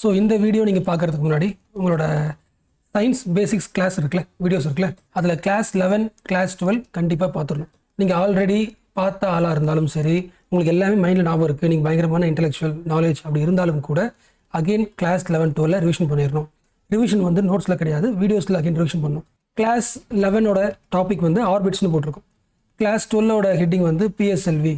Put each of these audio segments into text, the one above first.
So இந்த video நீங்கள் பார்க்குறதுக்கு முன்னாடி உங்களோட சயின்ஸ் பேசிக்ஸ் கிளாஸ் இருக்குல்ல, வீடியோஸ் இருக்குல்ல, அதில் கிளாஸ் 11 கிளாஸ் 12 கண்டிப்பாக பார்த்துடணும். நீங்கள் ஆல்ரெடி பார்த்த ஆளாக இருந்தாலும் சரி, உங்களுக்கு எல்லாமே மைண்டில் ஞாபகம் இருக்குது, நீங்கள் பயங்கரமான இன்டெலெக்சுவல் நாலேஜ் அப்படி இருந்தாலும் கூட அகெயின் கிளாஸ் 11 12 ரிவிஷன் பண்ணிடணும். ரிவிஷன் வந்து நோட்ஸில் கிடையாது, வீடியோஸில் அகெயின் ரிவிஷன் பண்ணணும். கிளாஸ் 11ஓட டாபிக் வந்து ஆர்பிட்ஸ்னு போட்டிருக்கோம். கிளாஸ் 12ஓட ஹெட்டிங் வந்து பிஎஸ்எல்வி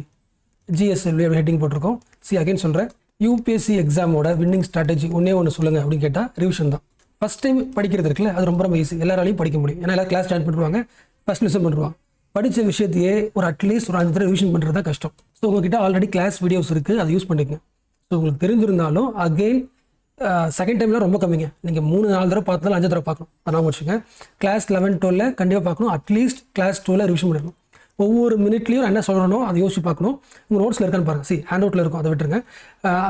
ஜிஎஸ்எல்வி அப்படி ஹெட்டிங் போட்டிருக்கோம். அகைன் சொல்கிறேன், யூபிஎஸ்சி எக்ஸாமோட வின்னிங் ஸ்ட்ராட்டஜி ஒன்று சொல்லுங்கள் அப்படின்னு கேட்டால் ரிவிஷன் தான். ஃபஸ்ட் டைம் படிக்கிறது இருக்குல்ல, அது ரொம்ப ரொம்ப ஈஸி, எல்லாராலையும் படிக்க முடியும். ஏன்னா எல்லாம் கிளாஸ் ஜாயின் பண்ணுவாங்க, ஃபஸ்ட் லிசன் பண்ணுவாங்க. படித்த விஷயத்தையே ஒரு அட்லீஸ்ட் ஒரு 5 தடவை ரிவிஷன் பண்ணுறது தான் கஷ்டம். ஸோ உங்ககிட்ட ஆல்ரெடி கிளாஸ் வீடியோஸ் இருக்குது, அதை யூஸ் பண்ணிக்கங்க. ஸோ உங்களுக்கு தெரிஞ்சிருந்தாலும் அகெயின் செகண்ட் டைம்லாம் ரொம்ப கம்மிங்க. நீங்கள் 3-4 தடவை பார்த்தாலும் 5 தடவை பார்க்கணும். அதனால் வச்சுங்க, கிளாஸ் 11 12 கண்டிப்பாக பார்க்கணும். அட்லீஸ்ட் கிளாஸ் 12 ரிவிஷன் பண்ணிடணும். ஒவ்வொரு மினிட்லையும் என்ன சொல்லணும் அதை யோசிச்சு பார்க்கணும். உங்கள் நோட்ஸில் இருக்கான்னு பாருங்கள். ஹேண்ட் அவுட்டில் இருக்கும், அதை விட்டுருங்க.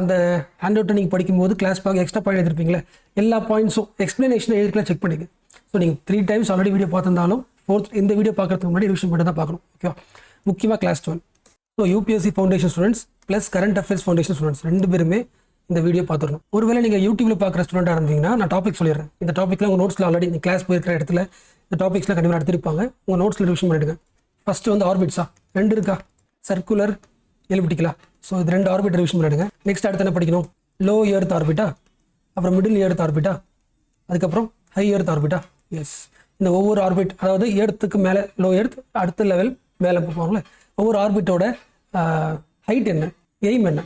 அந்த ஹேண்ட் அவுட்டை நீங்கள் படிக்கும்போது கிளாஸ் பார்க்க எக்ஸ்ட்ரா பாயிண்ட் எழுதிருப்பீங்களே, எல்லா பாயிண்ட்ஸும் எக்ஸ்ப்ளனேஷன் எழுதிக்கலாம், செக் பண்ணிங்க. ஸோ நீங்கள் 3 டைம்ஸ் ஆல்ரெடி வீடியோ பார்த்துருந்தாலும் 4th இந்த வீடியோ பார்க்கறதுக்கு முன்னாடி ரிவிஷன் பண்ணி தான் பார்க்கணும். ஓகேவா? முக்கியமாக class 12. So UPSC foundation students plus current affairs foundation students 2 பேருமே இந்த வீடியோ பார்த்துடணும். ஒருவேளை நீங்கள் யூடியூப்ல பார்க்குற ஸ்டூடெண்ட்டாக இருந்தீங்கன்னா நான் டாபிக் சொல்லிடுறேன். இந்த டாப்பிக்கில் உங்கள் நோட்ஸில் ஆல்ரெடி நீங்கள் கிளாஸ் போயிருக்கிற இடத்துல இந்த டாபிக்ஸ்லாம் கண்டிப்பாக எடுத்திருப்பாங்க. உங்கள் நோட்ஸில் ரிவிஷன் பண்ணிடுங்க. ஃபஸ்ட்டு வந்து ஆர்பிட்ஸா 2 இருக்கா, சர்க்குலர் எலிப்டிக்கலா. ஸோ இது 2 ஆர்பிட் ரிவிஷன் பண்ணிடுங்க. நெக்ஸ்ட் அடுத்து என்ன படிக்கணும்? லோ எர்த் ஆர்பிட்டா, அப்புறம் மிடில் எர்த் ஆர்பிட்டா, அதுக்கப்புறம் ஹை எர்த் ஆர்பிட்டா. எஸ், இந்த ஒவ்வொரு ஆர்பிட், அதாவது எர்த்துக்கு மேலே லோ எர்த், அடுத்த லெவல் மேலே போவாங்களே, ஒவ்வொரு ஆர்பிட்டோட ஹைட் என்ன, எய்ம் என்ன,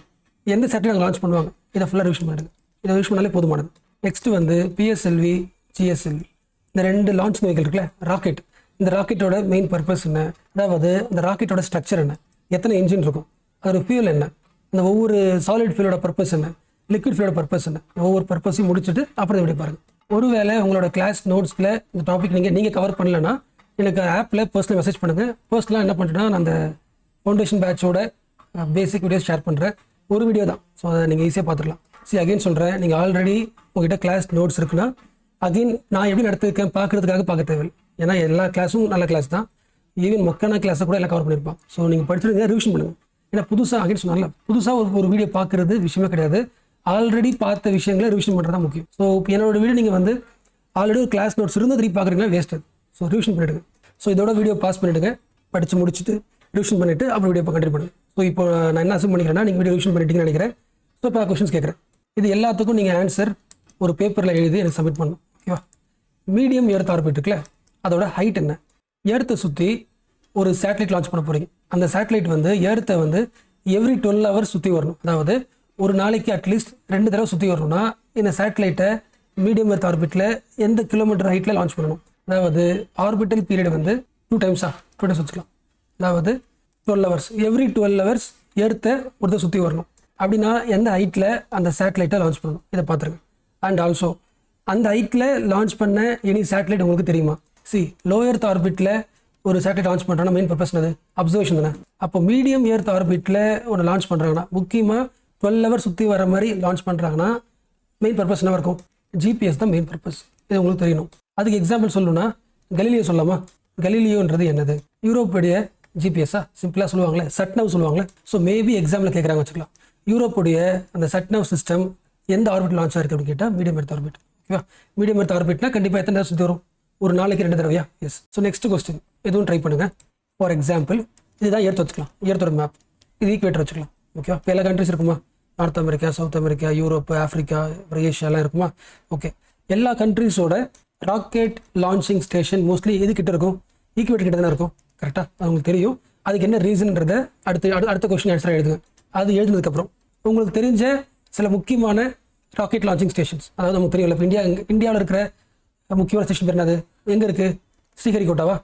எந்த சேட்டலைட் லான்ச் பண்ணுவாங்க, இதை ஃபுல்லாக ரிவிஷன் பண்ணிடுங்க. இதை ரிவிஷன் பண்ணாலே போதுமானது. நெக்ஸ்ட்டு வந்து பிஎஸ்எல்வி ஜிஎஸ்எல்வி, இந்த 2 லான்ச் வெஹிக்கிள் இருக்குல்ல, ராக்கெட். இந்த ராக்கெட்டோட மெயின் பர்பஸ் என்ன, அதாவது இந்த ராக்கெட்டோட ஸ்ட்ரக்சர் என்ன, எத்தனை இன்ஜின் இருக்கும், அதோட ஃபியூல் என்ன, அந்த ஒவ்வொரு சாலிட் ஃபியூலோட பர்பஸ் என்ன, லிக்விட் ஃபியூலோட பர்பஸ் என்ன, ஒவ்வொரு பர்பஸையும் முடிச்சுட்டு அப்புறம் எப்படி பாருங்கள். ஒருவேளை உங்களோட கிளாஸ் நோட்ஸில் இந்த டாபிக் நீங்கள் கவர் பண்ணலன்னா எனக்கு ஆப்பில் பர்சனல் மெசேஜ் பண்ணுங்கள். பர்சனலாக என்ன பண்ணுறேன்னா, நான் அந்த ஃபவுண்டேஷன் பேட்சோட பேசிக் வீடியோஸ் ஷேர் பண்ணுறேன். ஒரு வீடியோ தான், ஸோ அதை நீங்கள் ஈஸியாக பார்த்துக்கலாம். அகைன் சொல்கிறேன், நீங்கள் ஆல்ரெடி உங்கள்கிட்ட கிளாஸ் நோட்ஸ் இருக்குன்னா அகைன் நான் எப்படி நடத்திருக்கேன் பார்க்குறதுக்காக பார்க்க தேவையில்லை. ஏன்னா எல்லா கிளாஸும் நல்ல கிளாஸ் தான், ஈவன் மொக்கான கிளாஸை கூட எல்லாம் கவர் பண்ணியிருப்பான். ஸோ நீங்கள் படிச்சிருந்தீங்க ரிவிஷன் பண்ணுங்கள். ஏன்னா புதுசாக அகைன் சொன்னால புதுசாக ஒரு வீடியோ பார்க்குறது விஷயமே கிடையாது, ஆல்ரெடி பார்த்த விஷயங்களை ரிவிஷன் பண்ணுறது தான் முக்கியம். ஸோ இப்போ என்னோட வீடியோ நீங்கள் வந்து ஆல்ரெடி ஒரு கிளாஸ் நோட்ஸ் இருந்து திருப்பி பார்க்குறீங்களா, வேஸ்ட். ஸோ ரிவிஷன் பண்ணிவிடுங்க. ஸோ இதோட வீடியோ பாஸ் பண்ணிவிடுங்க, படித்து முடிச்சுட்டு ரிவிஷன் பண்ணிவிட்டு அப்புறம் வீடியோ கண்டினியூ பண்ணுங்கள். ஸோ இப்போ நான் என்ன அசூம் பண்ணிக்கிறேன்னா, நீங்கள் வீடியோ ரிவிஷன் பண்ணிட்டீங்கன்னு நினைக்கிறேன். ஸோ இப்போ கொஸ்டின்ஸ் கேட்குறேன். இது எல்லாத்துக்கும் நீங்கள் ஆன்சர் ஒரு பேப்பரில் எழுதி எனக்கு சப்மிட் பண்ணணும். ஓகேவா? மீடியம் எர்த் ஆர்பிட் இருக்குல்ல, அதோட ஹைட் என்ன, எர்த்தை சுற்றி ஒரு சேட்டலைட் லான்ச் பண்ண போகிறீங்க. அந்த சேட்டலைட் வந்து எர்த்தை வந்து எவ்ரி 12 hours சுற்றி வரணும். அதாவது ஒரு நாளைக்கு அட்லீஸ்ட் 2 தடவை சுற்றி வரணும்னா இந்த சேட்டலைட்டை மீடியம் எர்த் ஆர்பிட்டில் எந்த கிலோமீட்டர் ஹைட்டில் லான்ச் பண்ணணும். அதாவது ஆர்பிட்டல் பீரியட் வந்து 2 times வச்சுக்கலாம். அதாவது 12 hours, எவ்ரி 12 hours எர்த்தை ஒருத்தர் சுற்றி வரணும். அப்படின்னா எந்த ஹைட்டில் அந்த சேட்டலைட்டை லான்ச் பண்ணணும், இதை பார்த்துருங்க. அண்ட் ஆல்சோ அந்த ஹைட்டில் லான்ச் பண்ண எனி சேட்டலைட் உங்களுக்கு தெரியுமா? லோ எர்த் ஆர்பிட்டில் ஒரு சேட்டலைட் லான்ச் பண்ணுறோன்னா மெயின் பர்பஸ் என்னது? அப்சர்வேஷன் தானே. அப்போ மீடியம் எர்த் ஆர்பிட்டில் ஒன்று லான்ச் பண்ணுறாங்கன்னா, முக்கியமாக 12 hours சுற்றி வர மாதிரி லான்ச் பண்ணுறாங்கன்னா மெயின் பர்பஸ் என்ன இருக்கும்? ஜிபிஎஸ் தான் மெயின் பர்பஸ். இது உங்களுக்கு தெரியணும். அதுக்கு எக்ஸாம்பிள் சொல்லணும்னா கலீலியோ சொல்லலாமா? கலீலியோன்றது என்னது? யூரோப்புடைய ஜிபிஎஸ்ஸா சிம்பிளாக சொல்லுவாங்களே, சட்னவ் சொல்லுவாங்களே. ஸோ மேபி எக்ஸாம்பிள் கேட்குறாங்க வச்சுக்கலாம். யூரோப்புடைய அந்த சட்னவ் சிஸ்டம் எந்த ஆர்பிட் லான்ச் ஆயிருக்கு அப்படின்னு கேட்டால் மீடியம் எர்த் ஆர்பிட். ஓகேவா? மீடியம் எர்த் ஆர்பிட்னா கண்டிப்பாக எத்தனை தடவை சுற்றி வரும்? ஒரு நாளைக்கு 2 தடவையா? எஸ். ஸோ நெக்ஸ்ட் கொஸ்டின் எதுவும் ட்ரை பண்ணுங்கள். ஃபார் எக்ஸாம்பிள் இதுதான் எர்த் வச்சுக்கலாம், எர்த்தோட மேப். இது ஈக்குவேட்டர் வச்சுக்கலாம். ஓகேவா? இப்போ எல்லா கண்ட்ரிஸ் இருக்குமா? North America, south America, Europe, Africa, அப்புறம் ஏஷியாலாம் இருக்குமா? ஓகே. எல்லா கண்ட்ரிஸோட ராக்கெட் லான்ச்சிங் ஸ்டேஷன் மோஸ்ட்லி எது கிட்ட இருக்கும்? ஈக்குவேட்டர் கிட்ட தானே இருக்கும். கரெக்டாக? அது உங்களுக்கு தெரியும். அதுக்கு என்ன ரீசன்றதை அடுத்த கொஸ்டின் ஆன்சராக எழுதுங்க. அது எழுதுனதுக்கப்புறம் உங்களுக்கு தெரிஞ்ச சில முக்கியமான ராக்கெட் லான்ச்சிங் ஸ்டேஷன்ஸ், அதாவது நமக்கு தெரியும் இப்போ இந்தியாவில் இருக்கிற முக்கியமான ஸ்டேஷன் பேர் என்னது? எங்கே இருக்குது? ஸ்ரீஹரிகோட்டாவா?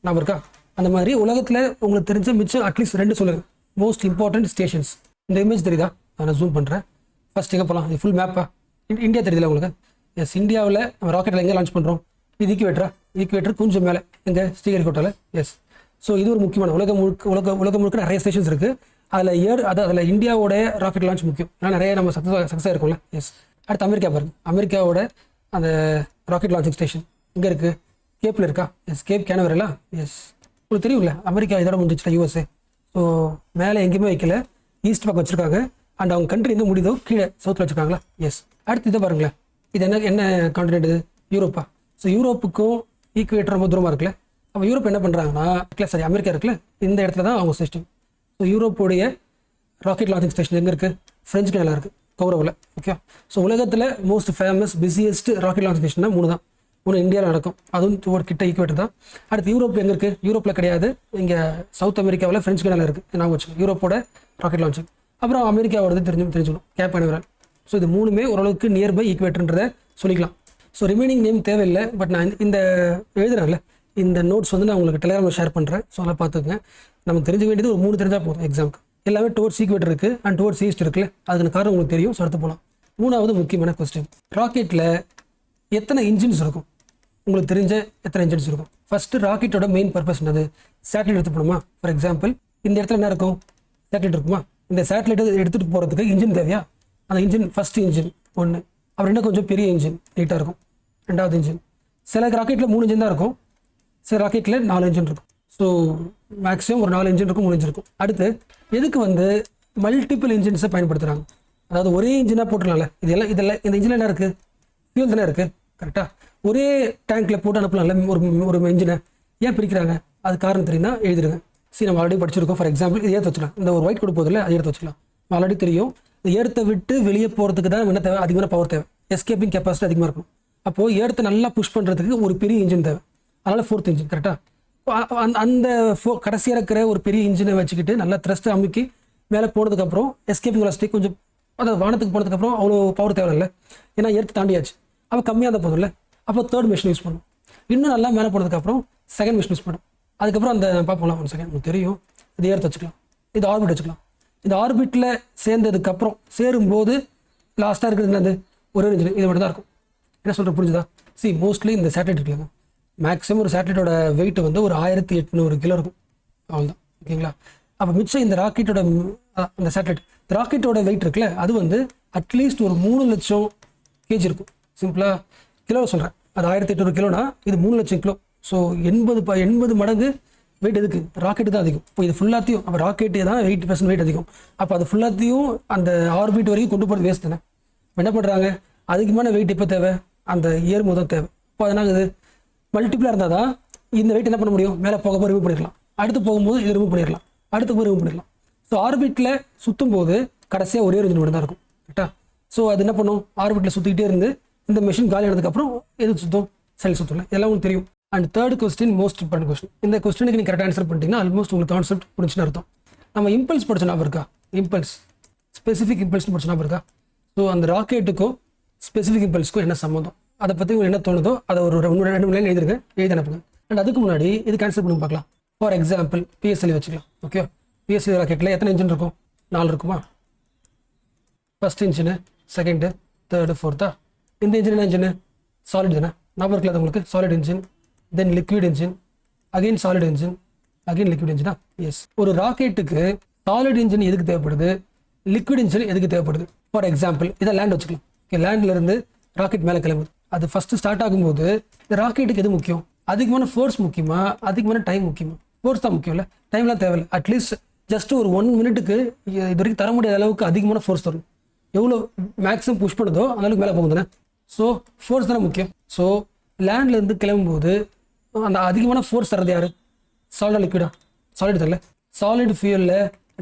நான் இருக்கா? அந்த மாதிரி உலகத்தில் உங்களுக்கு தெரிஞ்ச மிச்சம் அட்லீஸ்ட் 2 சொல்லுங்கள், மோஸ்ட் இம்பார்ட்டன்ட் ஸ்டேஷன்ஸ். இந்த இமேஜ் தெரியுதா? நான் ஜூம் பண்ணுறேன். ஃபர்ஸ்ட் எங்கே போகலாம்? இது ஃபுல் மேப்பா? இந்தியா தெரியுதுல உங்களுக்கு? எஸ். இந்தியாவில் நம்ம ராக்கெட்டில் எங்கே லான்ச் பண்ணுறோம்? இது ஈக்குவேட்டர் கொஞ்சம் மேலே எங்கே? ஸ்ரீஹரிகோட்டாவில். எஸ். ஸோ இது ஒரு முக்கியமான உலகம் முழுக்க நிறைய ஸ்டேஷன்ஸ் இருக்குது. அதில் இந்தியாவோட ராக்கெட் லான்ச் முக்கியம். ஏன்னா நிறைய நம்ம சக்ஸஸாக இருக்கும்ல. எஸ். அடுத்து அமெரிக்கா பாருங்கள். அமெரிக்காவோட அந்த ராக்கெட் லான்ச்சிங் ஸ்டேஷன் இங்கே இருக்குது, கேப்பில் இருக்கா? எஸ். கேப் கேனவரலா? எஸ். உங்களுக்கு தெரியும்ல, அமெரிக்கா இதோட முடிஞ்சிச்சுல யூஎஸ்ஏ. ஸோ மேலே எங்கேயுமே வைக்கல, ஈஸ்ட் பக்கம் வச்சுருக்காங்க. அண்ட் அவங்க கண்ட்ரி எங்கே முடியுதோ கீழே சவுத்தில் வச்சுருக்காங்களா? எஸ். அடுத்து இதை பாருங்களேன், இது என்ன கான்டினென்ட் இது? யூரோப்பா. ஸோ யூரோப்புக்கும் ஈக்குவேட்டர் ரொம்ப தூரமாக இருக்குல்ல. அப்போ யூரோப் என்ன பண்ணுறாங்கன்னா, சரி அமெரிக்கா இருக்குல்ல, இந்த இடத்துல தான் அவங்க சிஸ்டம். ஸோ யூரோப்போடைய ராக்கெட் லான்ச்சிங் ஸ்டேஷன் எங்கே இருக்குது? ஃப்ரெஞ்ச் கனடாவில் இருக்குது, கௌரவில். ஓகே. ஸோ உலகத்தில் most famous busiest rocket launch ஸ்டேஷன்னா 3 தான். ஒன்று இந்தியாவில் நடக்கும், அதுவும் ஒரு கிட்ட ஈக்குவேட்டர் தான். அடுத்து யூரோப் எங்கே இருக்குது? யூரோப்பில் கிடையாது, இங்கே சவுத் அமெரிக்காவில் ஃப்ரெஞ்ச் கனடாவில் இருக்குது. நான் வச்சுக்கோங்க யூரோப்போட ராக்கெட் லான்ச்சிங். அப்புறம் அமெரிக்காவோடது தெரிஞ்சுக்கணும், கேப் கனவரல். ஸோ இது 3மே ஓரளவுக்கு நியர்பை ஈக்குவேட்டர்ன்றதை சொல்லிக்கலாம். ஸோ ரிமைனிங் நேம் தேவையில்லை, பட் நான் இந்த எழுதுறேன்ல, இந்த நோட்ஸ் வந்து நான் உங்களுக்கு டெலிகிராமில் ஷேர் பண்ணுறேன். ஸோ அதெல்லாம் பார்த்துக்கங்க. நமக்கு தெரிஞ்ச வேண்டியது ஒரு 3 தெரிஞ்சால் போதும் எக்ஸாமுக்கு. எல்லாமே டுவர்ட்ஸ் ஈக்குவேட்டர் இருக்குது அண்ட் டுவர்ட்ஸ் ஈஸ்ட் இருக்குல்ல, அதுக்கு காரணம் உங்களுக்கு தெரியும். ஸோ அடுத்து போகலாம். 3வது முக்கியமான கொஸ்டின், ராக்கெட்டில் எத்தனை இன்ஜின்ஸ் இருக்கும்? உங்களுக்கு தெரிஞ்ச எத்தனை இன்ஜின்ஸ் இருக்கும்? ஃபஸ்ட்டு ராக்கெட்டோட மெயின் பர்பஸ் என்னது? சேட்டலைட் எடுத்து போகணுமா? ஃபார் எக்ஸாம்பிள் இந்த இடத்துல என்ன இருக்கும்? சேட்டலைட் இருக்குமா? இந்த சேட்டலைட்டை எடுத்துகிட்டு போகிறதுக்கு இன்ஜின் தேவையா? அந்த இன்ஜின் ஃபஸ்ட் இன்ஜின் ஒன்று, அப்புறம் என்ன கொஞ்சம் பெரிய இன்ஜின் நீட்டாக இருக்கும் 2வது இன்ஜின். சில ராக்கெட்டில் 3 இன்ஜின் தான் இருக்கும், சில ராக்கெட்டில் 4 இன்ஜின் இருக்கும். ஸோ மேக்ஸிமம் ஒரு 4 இன்ஜின் இருக்கும், 3 இன்ஜின் இருக்கும். அடுத்து எதுக்கு வந்து மல்டிபிள் இன்ஜின்ஸை பயன்படுத்துகிறாங்க? அதாவது ஒரே இன்ஜினாக போட்டுடலாம்ல, இதெல்லாம் இந்த இன்ஜினில் என்ன இருக்குது? ஃபியூல் தானே இருக்குது, கரெக்டாக? ஒரே டேங்க்கில் போட்டு அனுப்பலாம்ல ஒரு இன்ஜினை. ஏன் பிரிக்கிறாங்க? அது காரணம் தெரியும்னா எழுதிருங்க. சரி, நம்ம ஆல்ரெடி படிச்சிருக்கோம். ஃபார் எக்ஸாம்பிள் இது ஏற்ற வச்சுக்கலாம், இந்த ஒரு ஒயிட் கோடு போதில்ல, அது எடுத்து வச்சுக்கலாம். ஆல்ரெடி தெரியும், இந்த ஏர்த்தை விட்டு வெளியே போகிறதுக்கு தான் என்ன தேவை? அதிகமான பவர் தேவை, எஸ்கேப்பிங் கெப்பாசிட்டி அதிகமாக இருக்கும். அப்போது ஏர்த்தை நல்லா புஷ் பண்ணுறதுக்கு ஒரு பெரிய இன்ஜின் தேவை, அதனால் 4th இன்ஜின், கரெக்டாக? அந்த கடைசியாக இருக்கிற ஒரு பெரிய இன்ஜினை வச்சுக்கிட்டு நல்லா த்ரஸ்ட் அமுக்கி மேலே போனதுக்கப்புறம் எஸ்கேப்பிங் வெலாசிட்டி கொஞ்சம், அதாவது வானத்துக்கு போனதுக்கப்புறம் அவ்வளோ பவர் தேவையில்லை, ஏன்னா எர்த்து தாண்டியாச்சு. அப்போ கம்மியாக தான் போதும்ல. அப்போ 3rd மிஷின் யூஸ் பண்ணும். இன்னும் நல்லா மேலே போனதுக்கப்புறம் 2nd மிஷின் யூஸ் பண்ணும். அதுக்கப்புறம் அந்த பார்ப்போம்லாம் 1 செகண்ட், உங்களுக்கு தெரியும். இது ஏர்த்து வச்சுக்கலாம், இது ஆர்பிட் வச்சுக்கலாம். இந்த ஆர்பிட்டில் சேர்ந்ததுக்கப்புறம் சேரும்போது லாஸ்ட்டாக இருக்கிறது என்னது? ஒரே இன்ஜின். இது மட்டும் தான் இருக்கும். என்ன சொல்கிற புரிஞ்சுதா? மோஸ்ட்லி இந்த சேட்டலைட் இருக்குல்ல, மேக்ஸிமம் ஒரு சேட்டலைட்டோட வெயிட் வந்து ஒரு 1800 கிலோ இருக்கும், அவ்வளோதான். ஓகேங்களா? அப்போ மிச்சம் இந்த ராக்கெட்டோட அந்த சேட்டலைட் ராக்கெட்டோட வெயிட் இருக்குல்ல, அது வந்து அட்லீஸ்ட் ஒரு 3 லட்சம் கேஜி இருக்கும். சிம்பிளாக கிலோ சொல்கிறேன், அது 1800 கிலோனா இது 3 லட்சம் கிலோ. ஸோ 80 மடங்கு வெயிட் எதுக்கு? ராக்கெட்டு தான் அதிகம். இப்போ இது ஃபுல்லாத்தையும், அப்போ ராக்கெட்டே தான் 80% வெயிட் அதிகம். அப்போ அது ஃபுல்லாத்தையும் அந்த ஆர்பிட் வரைக்கும் கொண்டு போகிறது வேஸ்ட் தானே. இப்போ என்ன பண்ணுறாங்க? அதிகமான வெயிட் எப்போ தேவை? அந்த ஏறும்போது தான் தேவை. இப்போ அதனால் இது மல்டிப்ளாக இருந்தால் தான் இந்த வெயிட் என்ன பண்ண முடியும்? மேலே போகும்போது ரிமூவ் பண்ணிடலாம், அடுத்து போகும்போது இது ரிமூவ் பண்ணிடலாம், அடுத்து போய் ரிமூவ் பண்ணிடலாம். ஸோ ஆர்பிட்டில் சுற்றும் போது கடைசியாக ஒரே இன்ஜின் மட்டும் தான் இருக்கும், கரெக்டாக? ஸோ அது என்ன பண்ணும்? ஆர்பிட்டில் சுற்றிக்கிட்டே இருந்து இந்த மிஷின் காலி ஆனதுக்கப்புறம் எது சுற்றும்? சரி சுற்றல. எல்லாம் உங்களுக்கு தெரியும். And 3rd question most important question. இந்த கொஸ்டினுக்கு நீங்கள் கரெக்டாக ஆன்சர் பண்ணிட்டீங்கன்னா ஆல்மோஸ்ட் உங்களுக்கு கான்செப்ட் புரிஞ்சுன்னு அர்த்தம். நம்ம இம்பல்ஸ் படிச்ச ஞாபகம் இருக்கா? இம்பல்ஸ், ஸ்பெசிஃபிக் இம்பல்ஸ்னு படிச்ச ஞாபகம் இருக்கா? ஸோ அந்த ராக்கெட்டுக்கும் ஸ்பெசிஃபிக் இம்பல்ஸ்க்கும் என்ன சம்மந்தம்? அதை பற்றி உங்களுக்கு என்ன தோணுதோ அதை ஒரு 2 லைன் எழுதிருங்க, எழுதி அனுப்புங்க. அண்ட் அதுக்கு முன்னாடி இது கேன்சல் பண்ணி பார்க்கலாம். ஃபார் எக்ஸாம்பிள் பிஎஸ்எல்வி வச்சுக்கலாம். ஓகே, பிஎஸ்எல்வி ராக்கெட்டில் எத்தனை இன்ஜின் இருக்கும்? 4 இருக்குமா? First engine, 2nd, 3rd, 4th. இந்த இன்ஜின் என்ன இன்ஜின்? சாலிட் தானே, ஞாபகம் இருக்கலாம் உங்களுக்கு? Solid engine, then liquid engine, again solid engine, again liquid இன்ஜினா? எஸ். ஒரு ராக்கெட்டுக்கு சாலிட் இன்ஜின் எதுக்கு தேவைப்படுது? லிக்விட் இன்ஜின் எதுக்கு தேவைப்படுது? ஃபார் எக்ஸாம்பிள் இதை லேண்ட் வச்சுக்கலாம். ஓகே, லேண்ட்லேருந்து ராக்கெட் மேலே கிளம்புது. அது ஃபஸ்ட்டு ஸ்டார்ட் ஆகும்போது இந்த ராக்கெட்டுக்கு எது முக்கியம்? அதிகமான ஃபோர்ஸ் முக்கியமா, அதிகமான டைம் முக்கியமா? ஃபோர்ஸ் தான் முக்கியம் இல்லை, டைம்லாம் தேவையில்லை. அட்லீஸ்ட் ஜஸ்ட் ஒரு 1 மினிட்டுக்கு இது வரைக்கும் தர முடியாத அளவுக்கு அதிகமான ஃபோர்ஸ் தரும். எவ்வளோ மேக்ஸிமம் புஷ் பண்ணுதோ அந்த அளவுக்கு மேலே போகும் தானே. ஸோ ஃபோர்ஸ் தானே முக்கியம். ஸோ லேண்ட்லேருந்து கிளம்பும்போது அந்த அதிகமான ஃபோர்ஸ் தரது யார்? சாலிடா லிக்விடா? சாலிட் தரல. சாலிட் ஃபியூலில்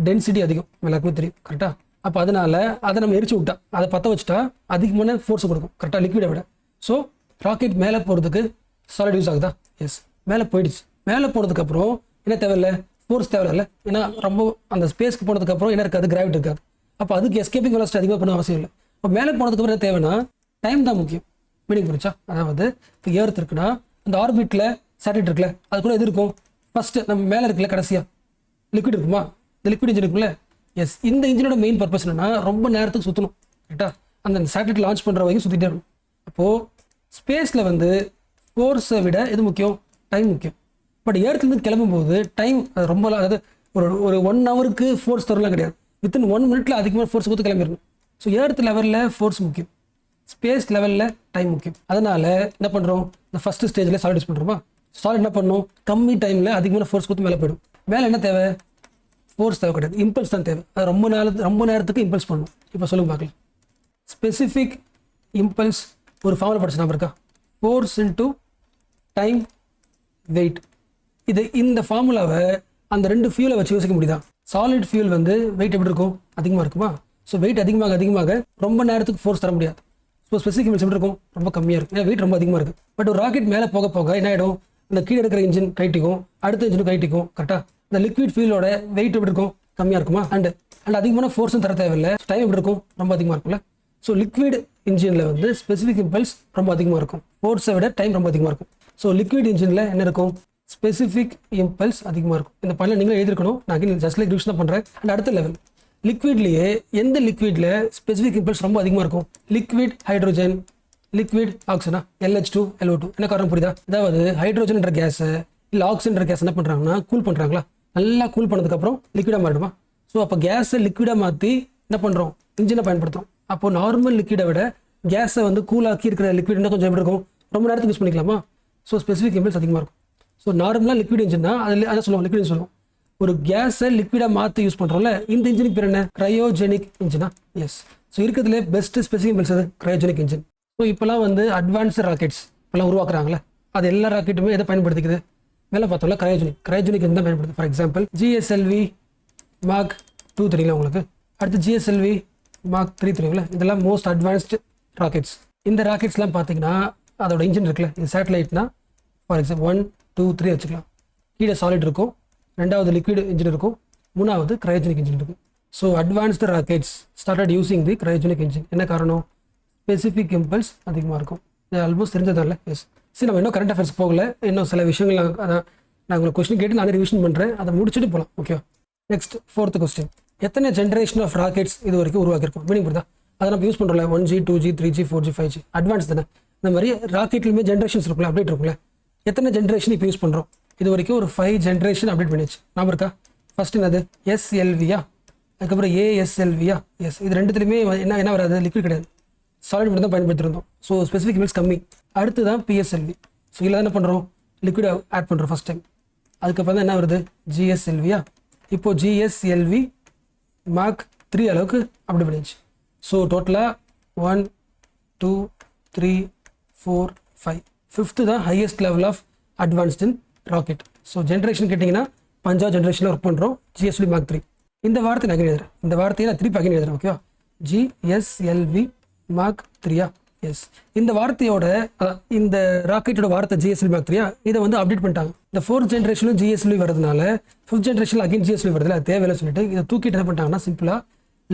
டென்சிட்டி அதிகம், எல்லாருக்குமே தெரியும், கரெக்டாக? அப்போ அதனால அதை நம்ம எரிச்சு விட்டா, அதை பற்ற வச்சுட்டா அதிகமான ஃபோர்ஸ் கொடுக்கும், கரெக்டாக, லிக்விடை விட. ஸோ ராக்கெட் மேலே போகிறதுக்கு சாலிட் யூஸ் ஆகுதா? எஸ். மேலே போயிடுச்சு. மேலே போனதுக்கப்புறம் என்ன தேவையில்லை? ஃபோர்ஸ் தேவையில்லை. ஏன்னா ரொம்ப அந்த ஸ்பேஸ்க்கு போனதுக்கப்புறம் என்ன இருக்காது? கிராவிட்டி இருக்காது. அப்போ அதுக்கு எஸ்கேப்பிங் வெலாசிட்டி அதிகமாக பண்ண அவசியம் இல்லை. இப்போ மேலே போனதுக்கப்புறம் என்ன தேவைன்னா டைம் தான் முக்கியம். மீனிங் புரிச்சா? அதாவது இப்போ ஏர்த் இருக்குன்னா அந்த ஆர்பிட்டில் சேட்டலைட் இருக்குல்ல, அது கூட எது இருக்கும்? ஃபஸ்ட்டு நம்ம மேலே இருக்குல்ல, கடைசியாக லிக்விட் இருக்குமா? இந்த லிக்விட் இன்ஜின் இருக்குல்ல, எஸ். இந்த இன்ஜினோட மெயின் பர்பஸ் என்னன்னா ரொம்ப நேரத்துக்கு சுற்றணும், கரெக்டாக? அந்த சேட்டலைட் லான்ச் பண்ணுற வரைக்கும் சுற்றிட்டே இருக்கணும். அப்போது ஸ்பேஸில் வந்து ஃபோர்ஸை விட எது முக்கியம்? டைம் முக்கியம். பட் ஏர்த்துலேருந்து கிளம்பும்போது டைம் ரொம்ப, அதாவது ஒரு 1 ஹவருக்கு ஃபோர்ஸ் தரலாம் கிடையாது. வித்தின் 1 மினிட்ல அதிகமாக ஃபோர்ஸ் கொடுத்து கிளம்பிடணும். ஸோ ஏர்த் லெவலில் ஃபோர்ஸ் முக்கியம், ஸ்பேஸ் லெவலில் டைம் முக்கியம். அதனால் என்ன பண்ணுறோம்? இந்த ஃபஸ்ட்டு ஸ்டேஜில் சாலிட் யூஸ் பண்ணுறோமா? சாலிட் என்ன பண்ணணும்? கம்மி டைமில் அதிகமான ஃபோர்ஸ் கொடுத்து மேலே போயிடும். மேலே என்ன தேவை? ஃபோர்ஸ் தேவை கிடையாது, இம்பல்ஸ் தான் தேவை. அது ரொம்ப நேரத்துக்கு இம்பல்ஸ் பண்ணணும். இப்போ சொல்லுங்க பார்க்கலாம். ஸ்பெசிஃபிக் இம்பல்ஸ் ஒரு ஃபார்முலா படிச்ச ஞாபகம் இருக்கா? Force into time weight. இந்த ஃபார்முலாவை அந்த 2 ஃபியூலை வச்சு யோசிக்க முடியுதா? சாலிட் ஃபியூல் வந்து வெயிட் எப்படி இருக்கும்? அதிகமாக இருக்குமா? ஸோ வெயிட் அதிகமாக ரொம்ப நேரத்துக்கு ஃபோர்ஸ் தர முடியாது. ஸோ ஸ்பெசிஃபிக் இம்பல்ஸ் எப்படி இருக்கும்? ரொம்ப கம்மியாக இருக்கும், ஏன்னா வெயிட் ரொம்ப அதிகமாக இருக்குது. பட் ஒரு ராக்கெட் மேலே போக போக என்ன ஆகிடும்? அந்த கீழே இருக்கிற இன்ஜின் கைட்டிக்கும், அடுத்த இன்ஜினும் கைட்டிக்கும். கரெக்டாக இந்த லிக்விட் ஃபியூலோட வெயிட் எப்படி இருக்கும்? கம்மியாக இருக்குமா? அண்ட் அதிகமான ஃபோர்ஸும் தர தேவையில்லை. டைம் எப்படி இருக்கும்? ரொம்ப அதிகமாக இருக்கும்ல. ஸோ லிக்விட் இன்ஜினில் வந்து ஸ்பெசிஃபிக் இம்பல்ஸ் ரொம்ப அதிகமாக இருக்கும், ஃபோர்ஸை விட டைம் ரொம்ப அதிகமாக இருக்கும். ஸோ லிக்விட் இன்ஜினில் என்ன இருக்கும்? ஸ்பெசிஃபிக் இம்பல்ஸ் அதிகமாக இருக்கும். இந்த பாயிண்ட்ல நீங்களே எழுதிருக்கணும், நான் ஜஸ்ட் லைக் ரிவிஷன் பண்ணுறேன். அண்ட் அடுத்த லெவல், லிக்விட்லேயே எந்த லிக்விட்ல ஸ்பெசிஃபிக் இம்பல்ஸ் ரொம்ப அதிகமாக இருக்கும்? லிக்விட் ஹைட்ரோஜன், லிக்விட் ஆக்சிஜனா, LH2 LO2. என்ன காரணம் புரியுதா? அதாவது ஹைட்ரோஜன்ன்ற கேஸை இல்லை ஆக்சிஜன்ற கேஸ் என்ன பண்ணுறாங்கன்னா கூல் பண்ணுறாங்களா? நல்லா கூல் பண்ணதுக்கப்புறம் லிக்விடாக மாறிடுமா? ஸோ அப்போ கேஸை லிக்விடாக மாற்றி என்ன பண்ணுறோம்? இன்ஜினை பயன்படுத்துகிறோம். அப்போ நார்மல் லிக்விடை விட கேஸை வந்து கூலாக்கி இருக்கிற லிக்விட்னா கொஞ்சம் எப்படி இருக்கும்? ரொம்ப நேரத்துக்கு யூஸ் பண்ணிக்கலாமா? ஸோ ஸ்பெசிஃபிக் இம்பல்ஸ் அதிகமாக இருக்கும். ஸோ நார்மலாக லிக்விட் இன்ஜின்னா அதில் அதான் சொல்லுவோம், லிக்விட் சொல்லுவோம். ஒரு கேஸை லிக்விடாக மாற்றி யூஸ் பண்ணுறோம்ல, இந்த இன்ஜினுக்கு பேர் என்ன? கிரையோஜெனிக் இன்ஜினா? எஸ். ஸோ இருக்கிறதுல பெஸ்ட் ஸ்பெசிஃபிக் இம்பல்ஸ் அது கிரையோஜெனிக் இன்ஜின். ஸோ இப்போலாம் வந்து அட்வான்ஸ்டு ராக்கெட்ஸ் இப்போலாம் உருவாக்குறாங்களே, அது எல்லா ராக்கெட்டுமே எதை பயன்படுத்திக்குது? மேலே பார்த்தோம்ல கிரையோஜெனிக் இன்ஜின் தான் பயன்படுது. ஃபார் எக்ஸாம்பிள் GSLV Mark 2 தெரியுங்களா உங்களுக்கு? அடுத்து GSLV Mark 3 தெரியுங்களா? இதெல்லாம் மோஸ்ட் அட்வான்ஸ்டு ராக்கெட்ஸ். இந்த ராக்கெட்ஸ்லாம் பார்த்தீங்கன்னா அதோட இன்ஜின் இருக்குல்ல, இது சேட்டலைட்னா ஃபார் எக்ஸாம்பிள் 1 2 3 வச்சுக்கலாம். கீழே சாலிட் இருக்கும், ரெண்டாவது லிக்விட் இன்ஜின் இருக்கும், மூணாவது கிரையோஜெனிக் இன்ஜின் இருக்கும். So advanced rockets started using the cryogenic engine. என்ன காரணம்? ஸ்பெசிஃபிக் இம்பல்ஸ் அதிகமாக இருக்கும். இது ஆல்மோஸ்ட் தெரிஞ்சதால. எஸ். சரி, நம்ம இன்னும் கரண்ட் அஃபேர்ஸ் போகல, இன்னும் சில விஷயங்கள் அதான் நான் உங்களுக்கு கொஸ்டின் கேட்டு நானே ரிவிஷன் பண்ணுறேன், அதை முடிச்சுட்டு போகலாம். Okay, next 4th question. எத்தனை ஜென்ரேஷன் ஆஃப் ராக்கெட்ஸ் இது வரைக்கும் உருவாக்கியிருக்கோம்? மீனிங் புரியுதா? அதை நம்ம use பண்ணுறோம்ல, 1G 2G 3G 4G 5G advance தானே. இந்த மாதிரி ராக்கெட்லையுமே ஜென்ரேஷன்ஸ் இருக்குல்ல, அப்டேட் இருக்குல்ல. எத்தனை ஜென்ரேஷன் இப்போ யூஸ் பண்ணுறோம்? இது வரைக்கும் ஒரு 5 ஜென்ரேஷன் அப்டேட் பண்ணிச்சு. நாம இருக்கா? ஃபர்ஸ்ட் என்னது? SLVயா, அதுக்கப்புறம் ASLVயா? எஸ். இது ரெண்டுத்துலையுமே என்ன வராது? லிக்விட் கிடையாது, சாலிட் மட்டும் தான் பயன்படுத்திருந்தோம். ஸோ ஸ்பெசிஃபிக் இம்பல்ஸ் கம்மி. அடுத்து தான் PSLV. ஸோ இதில் என்ன பண்ணுறோம்? லிக்விட் ஆட் பண்ணுறோம் ஃபர்ஸ்ட் டைம். அதுக்கப்புறம் தான் என்ன வருது? GSLVயா. இப்போது GSLV Mark 3 அளவுக்கு அப்டேட் பண்ணிச்சு. ஸோ டோட்டலாக 1 2 3 4 5 5th தான் highest level of advanced in rocket. So generation கேட்டிங்கன்னா 5th ஜென்ரேஷனில் ஒர்க் பண்ணுறோம், GSLV Mark 3. இந்த வார்த்தை நான் எழுதுறேன், இந்த வார்த்தையை நான் திருப்பி அகைன் எழுதுறேன். ஓகேவா? GSLV Mark 3யா? எஸ். இந்த வார்த்தையோட இந்த ராக்கெட்டோட வார்த்தை GSLV Mark 3யா, இதை வந்து அப்டேட் பண்ணிட்டாங்க. இந்த 4th ஜென்ரேஷனும் GSLV வரதுனால 5th ஜென்ரேஷனில் அகைன் GSLV வருதுல, அது தேவையில்லை சொல்லிட்டு இதை தூக்கிட்டு என்ன பண்ணிட்டாங்கன்னா சிம்பிளாக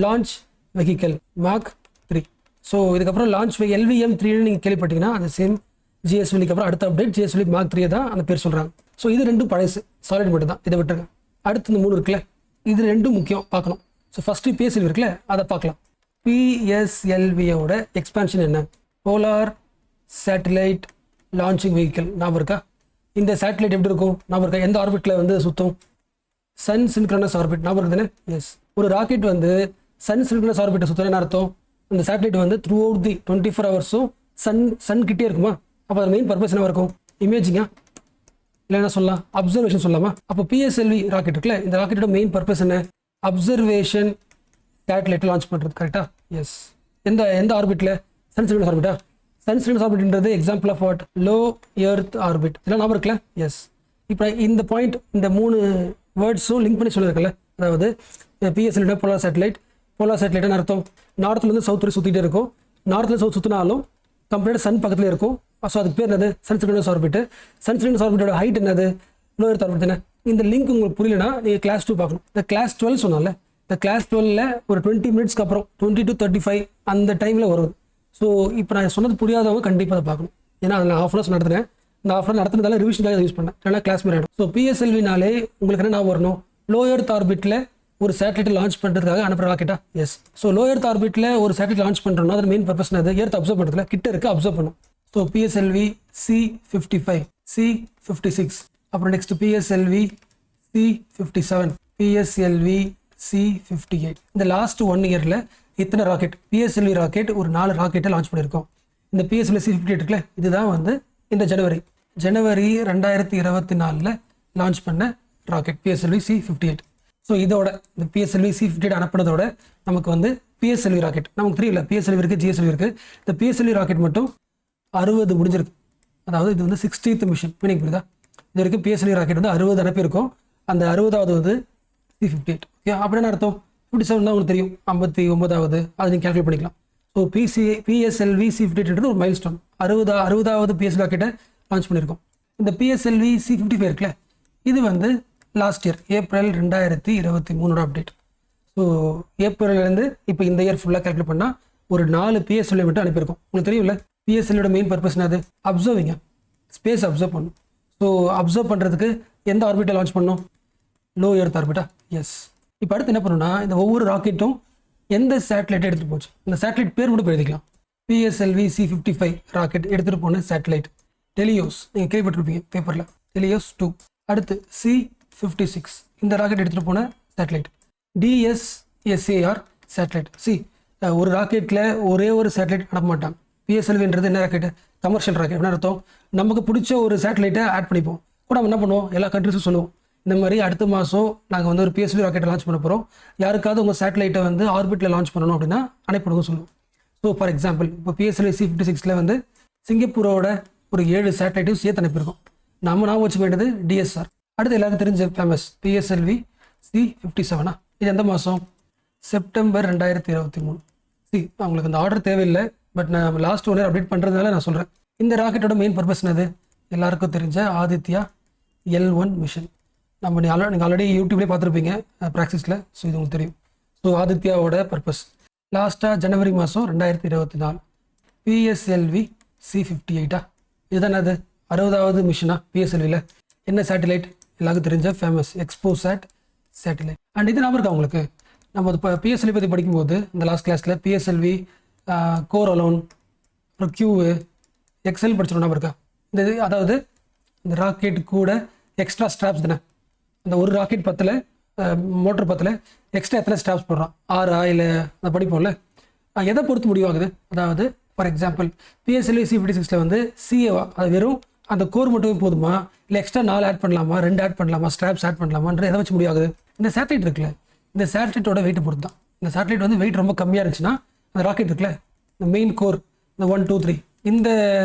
லான்ச் வெஹிக்கல் Mark 3. ஸோ இதுக்கப்புறம் லான்ச் LVM 3ன்னு நீங்கள் கேள்விப்பட்டீங்கன்னா அந்த சேம் GSLVக்கு அப்புறம் அடுத்த அப்டேட் GSLV Mark 3 தான் அந்த பேர் சொல்கிறாங்க. ஸோ இது ரெண்டும் பழசு, சாலிட் மட்டும் தான், இதை விட்டுருங்க. அடுத்து இந்த 3 இருக்குல்ல, இது ரெண்டும் முக்கியம் பார்க்கணும். ஸோ ஃபஸ்ட்டு PSLV இருக்குல்ல, அதை பார்க்கலாம். PSLVயோட எக்ஸ்பான்ஷன் என்ன? Polar satellite launching vehicle. ஞாபகம் இருக்கா? இந்த சேட்டலைட் எப்படி இருக்கும்? ஞாபகம் இருக்கா? எந்த ஆர்பிட்டில் வந்து சுற்றும்? Sun synchronous orbit. ஞாபகம் இருக்குதுன்னு? எஸ். ஒரு ராக்கெட் வந்து சன் சின்க்ரனஸ் ஆர்பிட்டை சுற்றுற என்ன அர்த்தம்? அந்த சேட்டலைட் வந்து த்ரூ அவுட் தி 24 ஹவர்ஸும் சன் கிட்டே இருக்குமா? அப்போ அது மெயின் பர்பஸ் என்ன இருக்கும்? இமேஜிங்கா, இல்லை என்ன சொல்லலாம்? அப்சர்வேஷன் சொல்லலாமா? அப்போ PSLV ராக்கெட் இருக்குல்ல, இந்த ராக்கெட்டோட மெயின் பர்பஸ் என்ன? அப்சர்வேஷன் சேட்டலைட் லான்ச் பண்ணுறது. கரெக்டா? எஸ். எந்த ஆர்பிட்டில்? சன் சின்க்ரனஸ் ஆர்பிட்டா? சன் சின்க்ரனஸ் ஆர்பிட்ன்றது example of what? Low earth orbit. இதெல்லாம் ஞாபகம் இருக்குல்ல? எஸ். இப்போ இந்த பாயிண்ட், இந்த 3 வேர்ட்ஸும் லிங்க் பண்ணி சொல்லியிருக்கல. அதாவது PSLV போலார் சேட்டலைட்னு அர்த்தம் நார்த்லேருந்து சவுத் வரை சுற்றிட்டே இருக்கும். நார்த்ல சவுத் சுற்றினாலும் கம்ப்ளீட்டாக சன் பக்கத்தில் இருக்கும். ஸோ அதுக்கு பேர் என்னது? Sun synchronous orbit. Sun synchronous ஆர்பிட்டோட ஹைட் என்னது? லோ எர்த் ஆர்பிட் தானே. இந்த லிங்க் உங்களுக்கு புரியலனா நீங்கள் கிளாஸ் 2 பார்க்கணும். இந்த கிளாஸ் 12 சொன்னால, இந்த கிளாஸ் 12ல் ஒரு 20 மினிட்ஸ்க்கு அப்புறம் 20 to 35 அந்த டைமில் வரும். ஸோ இப்போ நான் சொன்னது புரியாதவங்க கண்டிப்பாக அதை பார்க்கணும். ஏன்னா அதில் நான் ½ நடத்துகிறேன். இந்த ½ நடத்துனதால ரிவிஷனுக்காக யூஸ் பண்ணேன், ஏன்னா கிளாஸ் மாதிரி ஆகிடும். ஸோ PSLVனாலே உங்களுக்கு என்ன ஞாபகம் வரணும்? லோ எர்த் ஆர்பிட்டில் ஒரு சேட்டலைட் லான்ச் பண்ணுறதுக்காக அனுப்புகிற ராக்கெட்டா? எஸ். ஸோ லோ எர்த் ஆர்பிட்டில் ஒரு சேட்டலைட் லான்ச் பண்ணுறோம்னா அது மெயின் பர்பஸ் என்னது? எர்த் அப்சர்வ் பண்ணுறதுல, கிட்ட இருக்க அப்சர்வ் பண்ணும். ஸோ PSLV C55, C56, அப்புறம் next PSLV C57, PSLV C58. இந்த லாஸ்ட் 1 இயரில் இத்தனை ராக்கெட் PSLV ராக்கெட் ஒரு 4 ராக்கெட்டை லான்ச் பண்ணியிருக்கோம். இந்த PSLV C58 இருக்குல்ல, இதுதான் வந்து இந்த ஜனவரி 2024 லான்ச் பண்ண ராக்கெட் PSLV C58. ஸோ இதோட இந்த பிஎஸ்எல்வி C-58 அனுப்புனதோட நமக்கு வந்து பிஎஸ்எல்வி ராக்கெட் நமக்கு தெரியல, பிஎஸ்எல்வி இருக்குது, ஜிஎஸ்எல்வி இருக்குது. இந்த பிஎஸ்எல்வி ராக்கெட் மட்டும் 60 முடிஞ்சிருக்கு. அதாவது இது வந்து 60th மிஷன். மீனிங் புரியுதா? இது வரைக்கும் பிஎஸ்எல்வி ராக்கெட் வந்து 60 அனுப்பியிருக்கும். அந்த 60வது வந்து C-58. ஓகே, அப்படின்னு அர்த்தம் 57 தான் உங்களுக்கு தெரியும். 59வது அது நீங்கள் கேல்குலேட் பண்ணிக்கலாம். ஸோ பிஎஸ்எல்வி C-58 ஒரு மைல் ஸ்டோன். 60வது பிஎஸ்எல்வி ராக்கெட்டை லான்ச் பண்ணியிருக்கோம். இந்த பிஎஸ்எல்வி C-55 இருக்குல்ல, இது வந்து last year April 2023 update. So ஏப்ரல்லேருந்து இப்போ இந்த இயர் ஃபுல்லாக கேல்குலேட் பண்ணால் ஒரு 4 பிஎஸ்எல்வி மட்டும் அனுப்பியிருக்கோம். உங்களுக்கு தெரியும்ல, பிஎஸ்எல்வியோட மெயின் பர்பஸ் என்னது? அப்சர்விங்க, ஸ்பேஸ் அப்சர்வ் பண்ணணும். ஸோ அப்சர்வ் பண்ணுறதுக்கு எந்த ஆர்பிட்டை லான்ச் பண்ணணும்? லோ எர்த் ஆர்பிட்டா? எஸ். இப்போ அடுத்து என்ன பண்ணணும்னா, இந்த ஒவ்வொரு ராக்கெட்டும் எந்த சேட்டலைட்டை எடுத்துகிட்டு போச்சு, இந்த சேட்டலைட் பேர் மட்டும் எழுதிக்கலாம். பிஎஸ்எல்வி C-55 ராக்கெட் எடுத்துகிட்டு போன சேட்டலைட் டெலியோஸ். நீங்கள் கேள்விப்பட்டிருப்பீங்க பேப்பரில், டெலியோஸ் 2. அடுத்து C-56 இந்த ராக்கெட் எடுத்துகிட்டு போன சேட்டலைட் DSSAR சேட்டலைட். ஒரு ராக்கெட்டில் ஒரே ஒரு சேட்டலைட் அனுப்ப மாட்டாங்க. பிஎஸ்எல்வின்றது என்ன ராக்கெட்டு? Commercial rocket. என்ன அர்த்தம்? நமக்கு பிடிச்ச ஒரு சேட்டலைட்டை ஆட் பண்ணிப்போம். கூட நம்ம என்ன பண்ணுவோம், எல்லா கண்ட்ரிஸும் சொல்லுவோம், இந்த மாதிரி அடுத்த மாதம் நாங்கள் வந்து ஒரு பிஎஸ்எல்வி ராக்கெட்டை லான்ச் பண்ண போகிறோம், யாருக்காவது உங்கள் சேட்டலைட்டை வந்து ஆர்பிட்டில் லான்ச் பண்ணணும் அப்படின்னா அனுப்பிடுங்க சொல்லுவோம். ஸோ ஃபார் எக்ஸாம்பிள் இப்போ பிஎஸ்எல்வி C-56 வந்து சிங்கப்பூரோட ஒரு 7 சேட்டலைட்டும் சேர்த்து அனுப்பியிருக்கோம். நம்ம வச்சுக்க வேண்டியது DSR. அடுத்து எல்லாருக்கும் தெரிஞ்ச ஃபேமஸ் பிஎஸ்எல்வி C-57. இது எந்த மாதம்? செப்டம்பர் 2023. அவங்களுக்கு அந்த ஆர்டர் தேவையில்லை, பட் நான் லாஸ்ட் 1 இயர் அப்டேட் பண்ணுறதுனால நான் சொல்கிறேன். இந்த ராக்கெட்டோட மெயின் பர்பஸ் என்னது? எல்லாருக்கும் தெரிஞ்ச ஆதித்யா L1 மிஷன். நீங்கள் ஆல்ரெடி யூடியூப்லேயே பார்த்துருப்பீங்க ப்ராக்டிஸில். ஸோ இது உங்களுக்கு தெரியும். ஸோ ஆதித்யாவோட பர்பஸ் லாஸ்ட்டாக ஜனவரி மாதம் 2024 பிஎஸ்எல்வி C-58. இதுதான் அது 60வது மிஷனா பிஎஸ்எல்வியில். என்ன சேட்டலைட்? எல்லாருக்கும் தெரிஞ்ச ஃபேமஸ் எக்ஸ்போசாட் சேட்டலைட். அண்ட் இது ஞாபகம் இருக்கா உங்களுக்கு? நம்ம இப்போ பிஎஸ்எல்வி பற்றி படிக்கும்போது இந்த லாஸ்ட் கிளாஸில் பிஎஸ்எல்வி கோர் அலோன், அப்புறம் கியூவு, எக்ஸல் படிச்சிடும். ஞாபகம் இருக்கா? இந்த இது அதாவது இந்த ராக்கெட் கூட எக்ஸ்ட்ரா ஸ்ட்ராப்ஸ் தானே. அந்த ஒரு ராக்கெட் பத்தில் மோட்டர் பத்தில் எக்ஸ்ட்ரா எத்தனை ஸ்ட்ராப்ஸ் போடுறோம்? 6 இல்லை அதை படிப்போம்ல, எதை பொறுத்து முடிவாகுது? அதாவது ஃபார் எக்ஸாம்பிள் பிஎஸ்எல்வி C-56 வந்து சிஏவா, அது வெறும் அந்த கோர் மட்டுமே போதுமா, இல்லை எக்ஸ்ட்ரா 4 ஆட் பண்ணலாமா, 2 ஆட் பண்ணலாமா, ஸ்ட்ராப்ஸ் ஆட் பண்ணலாமான்ற எதை வச்சு முடிவாகுது? இந்த சேட்டலைட் இருக்குல்ல, இந்த சேட்டலைட்டோட வெயிட்டை பொறுத்து தான். இந்த சேட்டலைட் வந்து வெயிட் ரொம்ப கம்மியாக இருந்துச்சுன்னா அந்த ராக்கெட் இருக்குல்ல, இந்த மெயின் கோர், இந்த 1, 2, 3 இந்த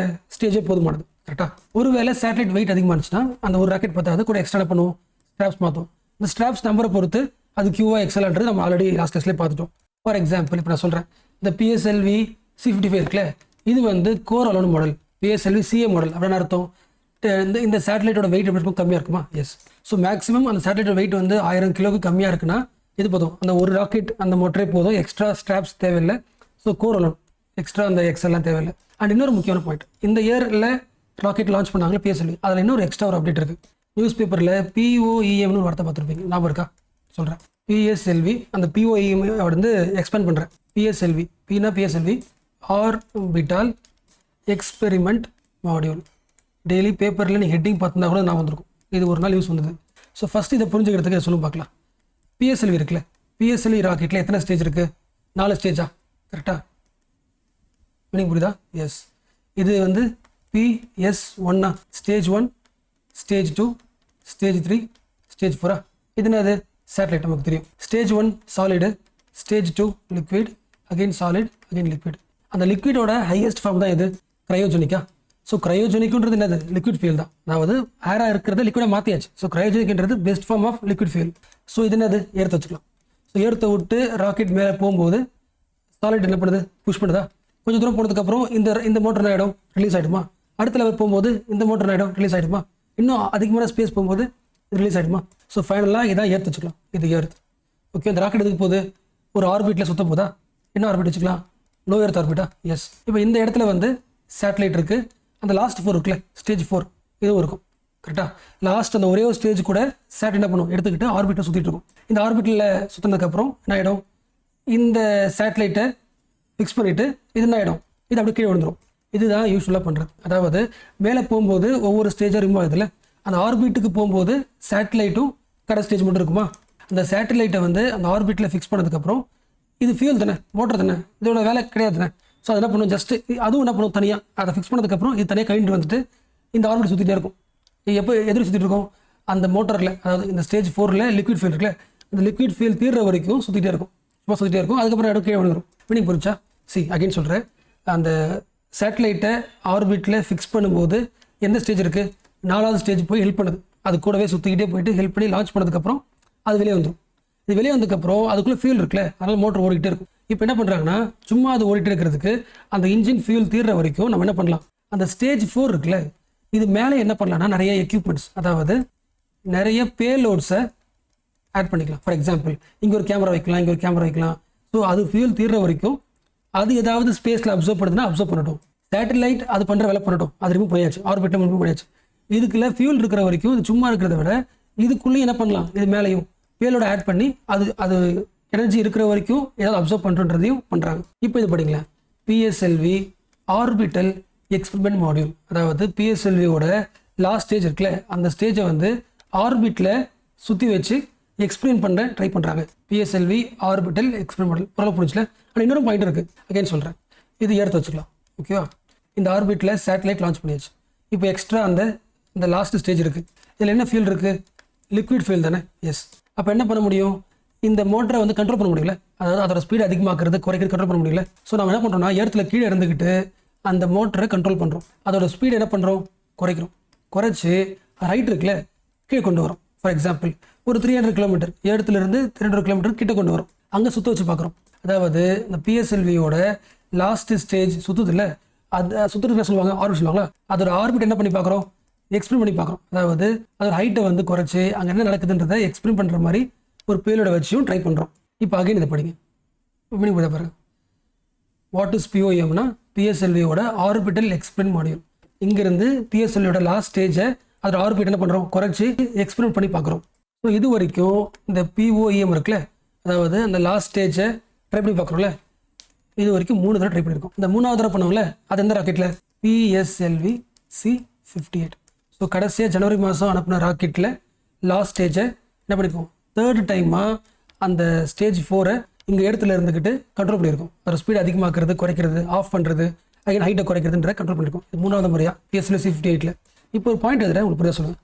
ஸ்டேஜே போதுமானது. கரெக்டாக? ஒருவேளை சேட்டலைட் வெயிட் அதிகமாக இருந்துச்சுன்னா அந்த ஒரு ராக்கெட் பார்த்தாது கூட எக்ஸ்ட்ரா பண்ணுவோம், ஸ்ட்ராப்ஸ் மாற்றும். இந்த ஸ்ட்ராப்ஸ் நம்பரை பொறுத்து அது கியூவா எக்ஸல்ன்றது நம்ம ஆல்ரெடி லாஸ்ட் கிளாஸ்லேயே பார்த்துட்டோம். ஃபார் எக்ஸாம்பிள் இப்போ நான் சொல்கிறேன், இந்த பிஎஸ்எல்வி C-55 இருக்குல்ல, இது வந்து core alone model, PSLV CA model. அப்படின்னு அர்த்தம் இந்த சேட்டலைட்டோட வெயிட் எப்படி இருக்கும்? கம்மியாக இருக்குமா? எஸ். ஸோ மேக்ஸிமம் அந்த சேட்டலைட்டோட வெயிட் வந்து 1000 கிலோக்கு கம்மியாக இருக்குன்னா இது போதும், அந்த ஒரு ராக்கெட் அந்த மோட்டரே போதும், எக்ஸ்ட்ரா ஸ்ட்ராப்ஸ் தேவையில்லை. ஸோ கோர் அலோன் எக்ஸ்ட்ரா அந்த எக்ஸல்லாம் தேவையில்லை. அண்ட் இன்னொரு முக்கியமான பாயிண்ட், இந்த இயரில் ராக்கெட் லான்ச் பண்ணாங்களே பிஎஸ்எல்வி, அதில் இன்னொரு எக்ஸ்ட்ரா ஒரு அப்டேட் இருக்குது. நியூஸ் பேப்பரில் POEMனு ஒரு வார்த்தை பார்த்துருப்பீங்க, ஞாபகம் இருக்கா? சொல்கிறேன். பிஎஸ்எல்வி அந்த POEM வந்து எக்ஸ்பேண்ட் பண்ணுறேன். பிஎஸ்எல்வி பின்னா PSLV orbital experiment module. Daily பேப்பரில் நீங்கள் ஹெட்டிங் பார்த்துருந்தா கூட நான் வந்திருக்கும், இது ஒரு நாள் யூஸ் வந்தது. ஸோ ஃபஸ்ட்டு இதை புரிஞ்சுக்கிறதுக்கு சொல்லும் பார்க்கலாம். பிஎஸ்எல்வி இருக்குல்ல, பிஎஸ்எல்வி ராக்கெட்டில் எத்தனை ஸ்டேஜ் இருக்குது? 4 ஸ்டேஜா? கரெக்டாக? மீனிங் புரியுதா? எஸ். இது வந்து PS1 stage 1, stage 2, stage 3, stage 4. இது என்னது? சேட்டலைட். நமக்கு தெரியும் stage 1 solid, stage 2 liquid, again solid, again liquid. அந்த லிக்விடோட ஹையஸ்ட் ஃபார்ம் தான் இது கிரையோஜெனிக்கா. ஸோ கிரையோஜெனிக்ன்றது என்னது? லிக்விட் ஃபியூல் தான். அதாவது ஏராக இருக்கிறத லிக்விடாக மாற்றியாச்சு. ஸோ கிரையோஜெனிக்ன்றது best form of liquid fuel. So இது என்னது? ஏர்த்த வச்சுக்கலாம். ஸோ ஏர்த்த விட்டு ராக்கெட் மேலே போகும்போது சாலிட் என்ன பண்ணுது? புஷ் பண்ணுதா? கொஞ்சம் தூரம் போனதுக்கப்புறம் இந்த மோட்டர் ஆகிடும், ரிலீஸ் ஆகிடுமா? அடுத்த லெவல் போகும்போது இந்த மோட்டர் ஆகிடும், ரிலீஸ் ஆகிடுமா? இன்னும் அதிகமான ஸ்பேஸ் போகும்போது இது ரிலீஸ் ஆகிடுமா? ஸோ ஃபைனலாக இதான் ஏர்த்து வச்சுக்கலாம். இது ஏர்த். ஓகே, இந்த ராக்கெட் எதுக்கு போகுது? ஒரு ஆர்பிட்டில் சுத்த போதா? என்ன ஆர்பிட் வச்சுக்கலாம்? லோ எர்த் ஆர்பிட்டா? எஸ். இப்போ இந்த இடத்துல வந்து சேட்டலைட் இருக்குது. அந்த லாஸ்ட் 4 இருக்குல்ல, ஸ்டேஜ் 4 இதுவும் இருக்கும். கரெக்டாக? லாஸ்ட் அந்த ஒரே ஒரு ஸ்டேஜ் கூட சேட்டலைட் என்ன பண்ணும்? எடுத்துக்கிட்டு ஆர்பிட்டை சுற்றிட்டு இருக்கும். இந்த ஆர்பிட்டில் சுற்றினதுக்கப்புறம் என்ன ஆகிடும்? இந்த சேட்டலைட்டை ஃபிக்ஸ் பண்ணிவிட்டு இது என்ன ஆகிடும்? இது அப்படி கீழே விழுந்துடும். இதுதான் யூஸ்வலாக பண்ணுறது. அதாவது மேலே போகும்போது ஒவ்வொரு ஸ்டேஜாக ரிமூவ் ஆகுதுல்ல, அந்த ஆர்பிட்டுக்கு போகும்போது சேட்டலைட்டும் கடை ஸ்டேஜ் மட்டும் இருக்குமா? அந்த சேட்டலைட்டை வந்து அந்த ஆர்பிட்டில் ஃபிக்ஸ் பண்ணதுக்கப்புறம் இது ஃபியூல் தானே, மோட்டர் தானே, இதோட வேலை கிடையாது தானே. ஸோ அது என்ன பண்ணும்? ஜஸ்ட்டு அதுவும் என்ன பண்ணும்? தனியாக அதை ஃபிக்ஸ் பண்ணதுக்கப்புறம் இது தனியாக கழிட்டு வந்துட்டு இந்த ஆர்பிட் சுற்றிட்டே இருக்கும். எப்போ எதிர்த்து சுற்றிட்டு இருக்கும்? அந்த மோட்டரில், அதாவது இந்த ஸ்டேஜ் 4ல் லிக்விட் ஃபியூல் இருக்குல்ல, இந்த லிக்விட் ஃபியூல் தீர்ற வரைக்கும் சுற்றிட்டே இருக்கும், சும்மா சுற்றிட்டே இருக்கும். அதுக்கப்புறம் இடம் கீழே விழுந்துடும். மீனிங் புரிஞ்சா? அகைன் சொல்கிறேன், அந்த சேட்டலைட்டை ஆர்பிட்டில் ஃபிக்ஸ் பண்ணும்போது எந்த ஸ்டேஜ் இருக்குது? 4வது ஸ்டேஜ் போய் ஹெல்ப் பண்ணுது. அது கூடவே சுற்றிக்கிட்டே போயிட்டு ஹெல்ப் பண்ணி லான்ச் பண்ணதுக்கப்புறம் அது வெளியே வந்துடும். இது வெளியே வந்ததுக்கப்புறம் அதுக்குள்ளே ஃபியூல் இருக்குல்ல, அதனால் மோட்டர் ஓடிக்கிட்டே இருக்கும். இப்போ என்ன பண்ணுறாங்கன்னா, சும்மா அது ஓடிட்டு இருக்கிறதுக்கு அந்த இன்ஜின் ஃபியூல் தீர்ற வரைக்கும் நம்ம என்ன பண்ணலாம், அந்த ஸ்டேஜ் 4 இருக்குல்ல, இது மேலே என்ன பண்ணலாம்னா நிறைய எக்யூப்மெண்ட்ஸ், அதாவது நிறைய பேலோட்ஸை ஆட் பண்ணிக்கலாம். ஃபார் எக்ஸாம்பிள் இங்கே ஒரு கேமரா வைக்கலாம், இங்கே ஒரு கேமரா வைக்கலாம். ஸோ அது ஃபியூல் தீர்ற வரைக்கும் அது ஏதாவது ஸ்பேஸில் அப்சர்வ் பண்ணுதுன்னா அப்சர்வ் பண்ணட்டும். சேட்டலைட் அது பண்ணுற வேலை பண்ணட்டும். அது ரிமூவ் பண்ணியாச்சு, ஆர்பிட்டில் ரிமூவ் பண்ணியாச்சு. இதுக்குள்ள ஃபியூல் இருக்கிற வரைக்கும் இது சும்மா இருக்கிறத விட இதுக்குள்ளேயும் என்ன பண்ணலாம், இது மேலேயும் பேலோட ஆட் பண்ணி அது எனர்ஜி இருக்கிற வரைக்கும் ஏதாவது அப்சர்வ் பண்ணுறதையும் பண்ணுறாங்க. இப்போ இது படிங்களேன், பிஎஸ்எல்வி ஆர்பிட்டல் எக்ஸ்பெரிமெண்ட் மாடியூல். அதாவது பிஎஸ்எல்வியோட லாஸ்ட் ஸ்டேஜ் இருக்குல்ல, அந்த ஸ்டேஜை வந்து ஆர்பிட்டில் சுற்றி வச்சு எக்ஸ்பிளைன் பண்ண ட்ரை பண்ணுறாங்க. பிஎஸ்எல்வி ஆர்பிட்டல் எக்ஸ்பிளைன் மாடல் ஓரளவு புரிஞ்சில. ஆனால் இன்னொரு பாயிண்ட் இருக்குது, அகைன் சொல்கிறேன், இது எடுத்து வச்சுக்கலாம். ஓகேவா? இந்த ஆர்பிட்டில் சேட்டலைட் லான்ச் பண்ணியாச்சு. இப்போ எக்ஸ்ட்ரா அந்த லாஸ்ட் ஸ்டேஜ் இருக்குது. இதில் என்ன ஃபியூல் இருக்குது? லிக்விட் ஃபியூல் தானே? எஸ். அப்போ என்ன பண்ண முடியும், இந்த மோட்டரை வந்து கண்ட்ரோல் பண்ண முடியல, அதாவது அதோட ஸ்பீடு அதிகமாக்குறது குறைக்கிறது கண்ட்ரோல் பண்ண முடியல. ஸோ நம்ம என்ன பண்ணுறோம்னா, எர்த்தில் கீழே இருந்துக்கிட்டு அந்த மோட்டரை கண்ட்ரோல் பண்ணுறோம். அதோட ஸ்பீடு என்ன பண்ணுறோம், குறைக்கிறோம். குறைச்சி ரைட் இருக்குல்ல கீழே கொண்டு வரோம். ஃபார் எக்ஸாம்பிள் ஒரு 300 கிலோமீட்டர், இடத்துலேருந்து 300 கிலோமீட்டர் கிட்ட கொண்டு வரும். அங்கே சுற்ற வச்சு பார்க்குறோம். அதாவது இந்த பிஎஸ்எல்வியோட லாஸ்ட் ஸ்டேஜ் சுற்றுது இல்லை, அது சுற்றுறது சொல்லுவாங்க, ஆர்பிட் சொல்லுவாங்களா, அதோட ஆர்பிட் என்ன பண்ணி பார்க்குறோம், எக்ஸ்பிளைன் பண்ணி பார்க்குறோம். அதாவது அதோட ஹைட்டை வந்து குறைச்சி அங்கே என்ன நடக்குதுன்றதை எக்ஸ்பிளைன் பண்ணுற மாதிரி ஒரு பேலோட வச்சும் ட்ரை பண்ணுறோம். இப்போ அகைன் இதை படிங்க, மீனிங் புரியுதா பாருங்க. வாட் இஸ் பிஓஎம்னா பிஎஸ்எல்வியோட ஆர்பிட்டல் எக்ஸ்பிளைன் மாடியூல். இங்கேருந்து பிஎஸ்எல்வியோட லாஸ்ட் ஸ்டேஜை அதோட ஆர்பிட் என்ன பண்ணுறோம், குறைச்சி எக்ஸ்பிளைன் பண்ணி பார்க்குறோம். ஸோ இது வரைக்கும் இந்த பிஓஎம் இருக்குல்ல, அதாவது அந்த லாஸ்ட் ஸ்டேஜை ட்ரை பண்ணி பார்க்குறோம்ல, இது வரைக்கும் 3 தடவை ட்ரை பண்ணியிருக்கோம். இந்த 3வது தடவை பண்ணுவோம்ல, அது எந்த ராக்கெட்டில், பிஎஸ்எல்வி C58. ஸோ கடைசியாக ஜனவரி மாதம் அனுப்பின ராக்கெட்டில் லாஸ்ட் ஸ்டேஜை என்ன பண்ணியிருக்கோம், 3rd டைமாக அந்த ஸ்டேஜ் 4 இங்கே இடத்துல இருந்துக்கிட்டு கண்ட்ரோல் பண்ணியிருக்கோம். அதோட ஸ்பீடு அதிகமாக்குறது குறைக்கிறது ஆஃப் பண்ணுறது அகைன் ஹைட்டை குறைக்கிறதுன்ற கண்ட்ரோல் பண்ணியிருக்கோம். இது 3வது முறையாக பிஎஸ்எல்வி C58. இப்போ ஒரு பாயிண்ட் எழுதுறேன், உங்களுக்கு புரியா சொல்லுங்கள்.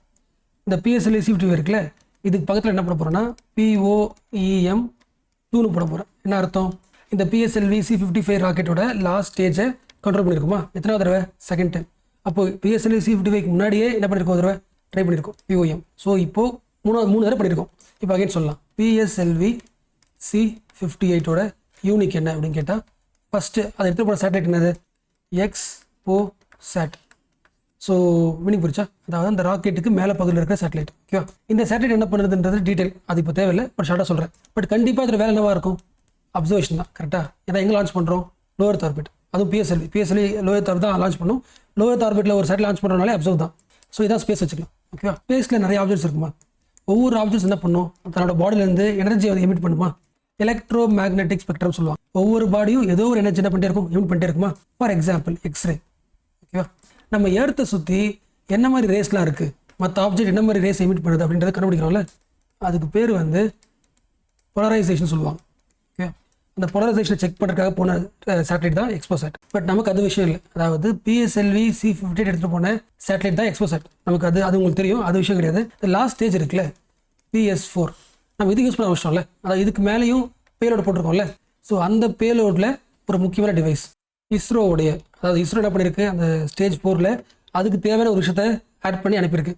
இந்த பிஎஸ்எல்வி C55 இருக்குல்ல, இதுக்கு பக்கத்தில் என்ன பண்ண போகிறோன்னா POEM 2ன்னு போட போகிறேன். என்ன அர்த்தம், இந்த பிஎஸ்எல்வி C55 ராக்கெட்டோட லாஸ்ட் ஸ்டேஜை கண்ட்ரோல் பண்ணியிருக்குமா, எத்தனாவது தடவை, 2nd டைம். அப்போ பிஎஸ்எல்வி C55க்கு முன்னாடியே என்ன பண்ணியிருக்கோம், ஒரு தடவை ட்ரை பண்ணியிருக்கோம் POEM. ஸோ இப்போது 3 தடவை பண்ணியிருக்கோம். இப்போ அகைன் சொல்லலாம், பிஎஸ்எல்வி C58ஓட யூனிக் என்ன அப்படின்னு கேட்டால், ஃபஸ்ட்டு அதை எடுத்து போன சேட்டலைட் என்னது, எக்ஸ்போசாட். ஸோ மீனிங் புரிச்சா, அதாவது அந்த ராக்கெட்டுக்கு மேலே பகுதியில் இருக்கிற சேட்டலைட். ஓகேவா? இந்த சேட்டலைட் என்ன பண்ணுறதுன்றது டீட்டெயில் அது இப்போ தேவையில்லை, பட் ஷார்ட்டாக சொல்கிறேன். பட் கண்டிப்பாக அதில் வேலை என்னவாக இருக்கும், அப்சர்வேஷன் தான். கரெக்டாக? ஏன்னா எங்கே லான்ச் பண்ணுறோம், லோ எர்த் ஆர்பிட். அதுவும் பிஎஸ்எல்வி லோ எர்த் ஆர்பிட் தான் லான்ச் பண்ணும். லோ எர்த் ஆர்பிட்டில் ஒரு சேட்டலைட் லான்ச் பண்ணுறதுனாலே அப்சர்வ் தான். ஸோ இதான் ஸ்பேஸ் வச்சுக்கலாம். ஓகேவா? ஸ்பேஸில் நிறைய ஆப்ஜெக்ட்ஸ் இருக்குமா, ஒவ்வொரு ஆப்ஜெக்ட்ஸ் என்ன பண்ணும், தன்னோட பாடியிலேருந்து எனர்ஜி வந்து எமிட் பண்ணுமா, எலக்ட்ரோ மேக்னெட்டிக் ஸ்பெக்ட்ரம் சொல்லுவாங்க. ஒவ்வொரு பாடியும் ஏதோ ஒரு எனர்ஜி என்ன பண்ணிட்டே இருக்கும், எமிட் பண்ணிட்டே இருக்குமா. For example x ray. ஓகேவா? நம்ம எர்த்தை சுற்றி என்ன மாதிரி ரேஸ்லாம் இருக்குது, மற்ற ஆப்ஜெக்ட் என்ன மாதிரி ரேஸ் எமிட் பண்ணுது அப்படின்றத கண்டுபிடிக்கிறோம்ல, அதுக்கு பேர் வந்து போலரைசேஷன் சொல்லுவாங்க. ஓகே, அந்த போலரைசேஷனை செக் பண்ணுறதுக்காக போன சேட்டலைட் தான் எக்ஸ்போசாட். பட் நமக்கு அது விஷயம் இல்லை. அதாவது பிஎஸ்எல்வி C58 எடுத்துகிட்டு போன சேட்டலைட் தான் எக்ஸ்போசாட். நமக்கு அது உங்களுக்கு தெரியும், அது விஷயம் கிடையாது. லாஸ்ட் ஸ்டேஜ் இருக்குல்ல, PS4, நம்ம இது யூஸ் பண்ண அவசியம்ல. அதாவது இதுக்கு மேலேயும் பேலோட போட்டிருக்கோம்ல. ஸோ அந்த பேலோடில் ஒரு முக்கியமான டிவைஸ் இஸ்ரோவுடைய, அதாவது இஸ்ரோ என்ன பண்ணியிருக்கு, அந்த ஸ்டேஜ் 4ல் அதுக்கு தேவையான ஒரு விஷயத்தை ஆட் பண்ணி அனுப்பியிருக்கு.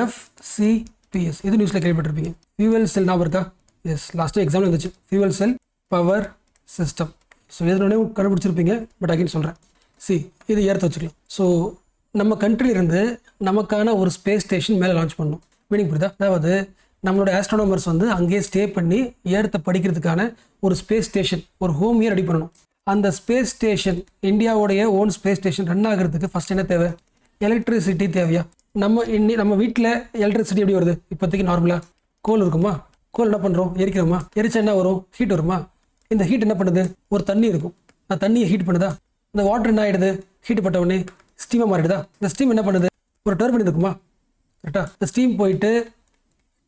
FCPS, இது நியூஸில் கேள்விப்பட்டிருப்பீங்க. ஃபியூவல் செல் ஞாபகம் இருக்கா? எஸ், லாஸ்ட்டு எக்ஸாம்பிள் இருந்துச்சு, fuel cell power system. So எதுனோடனே கண்டுபிடிச்சிருப்பீங்க, பட் அகைன் சொல்கிறேன். இது ஏர்த்து வச்சுக்கலாம். ஸோ நம்ம கண்ட்ரிலிருந்து நமக்கான ஒரு ஸ்பேஸ் ஸ்டேஷன் மேலே லான்ச் பண்ணணும். மீனிங் புரியுதா? அதாவது நம்மளோட ஆஸ்ட்ரோனமர்ஸ் வந்து அங்கேயே ஸ்டே பண்ணி ஏர்த்தை படிக்கிறதுக்கான ஒரு ஸ்பேஸ் ஸ்டேஷன், ஒரு ஹோம் ரெடி பண்ணணும். அந்த ஸ்பேஸ் ஸ்டேஷன், இந்தியாவுடைய ஓன் ஸ்பேஸ் ஸ்டேஷன் ரன் ஆகிறதுக்கு ஃபஸ்ட் என்ன தேவை, எலக்ட்ரிசிட்டி தேவையா? நம்ம வீட்டில் எலக்ட்ரிசிட்டி எப்படி வருது இப்போதைக்கு? நார்மலாக கோல் இருக்குமா, கோல் என்ன பண்ணுறோம், எரிக்கிறோமா, எரிச்சா என்ன வரும், ஹீட் வருமா. இந்த ஹீட் என்ன பண்ணுது, ஒரு தண்ணி இருக்கும், அந்த தண்ணியை ஹீட் பண்ணுதா. இந்த வாட்டர் என்ன ஆகிடுது, ஹீட் பட்ட உடனே ஸ்டீமாக மாறிடுதா. இந்த ஸ்டீம் என்ன பண்ணுது, ஒரு டர்பைன் இருக்குமா, கரெக்டாக? இந்த ஸ்டீம் போயிட்டு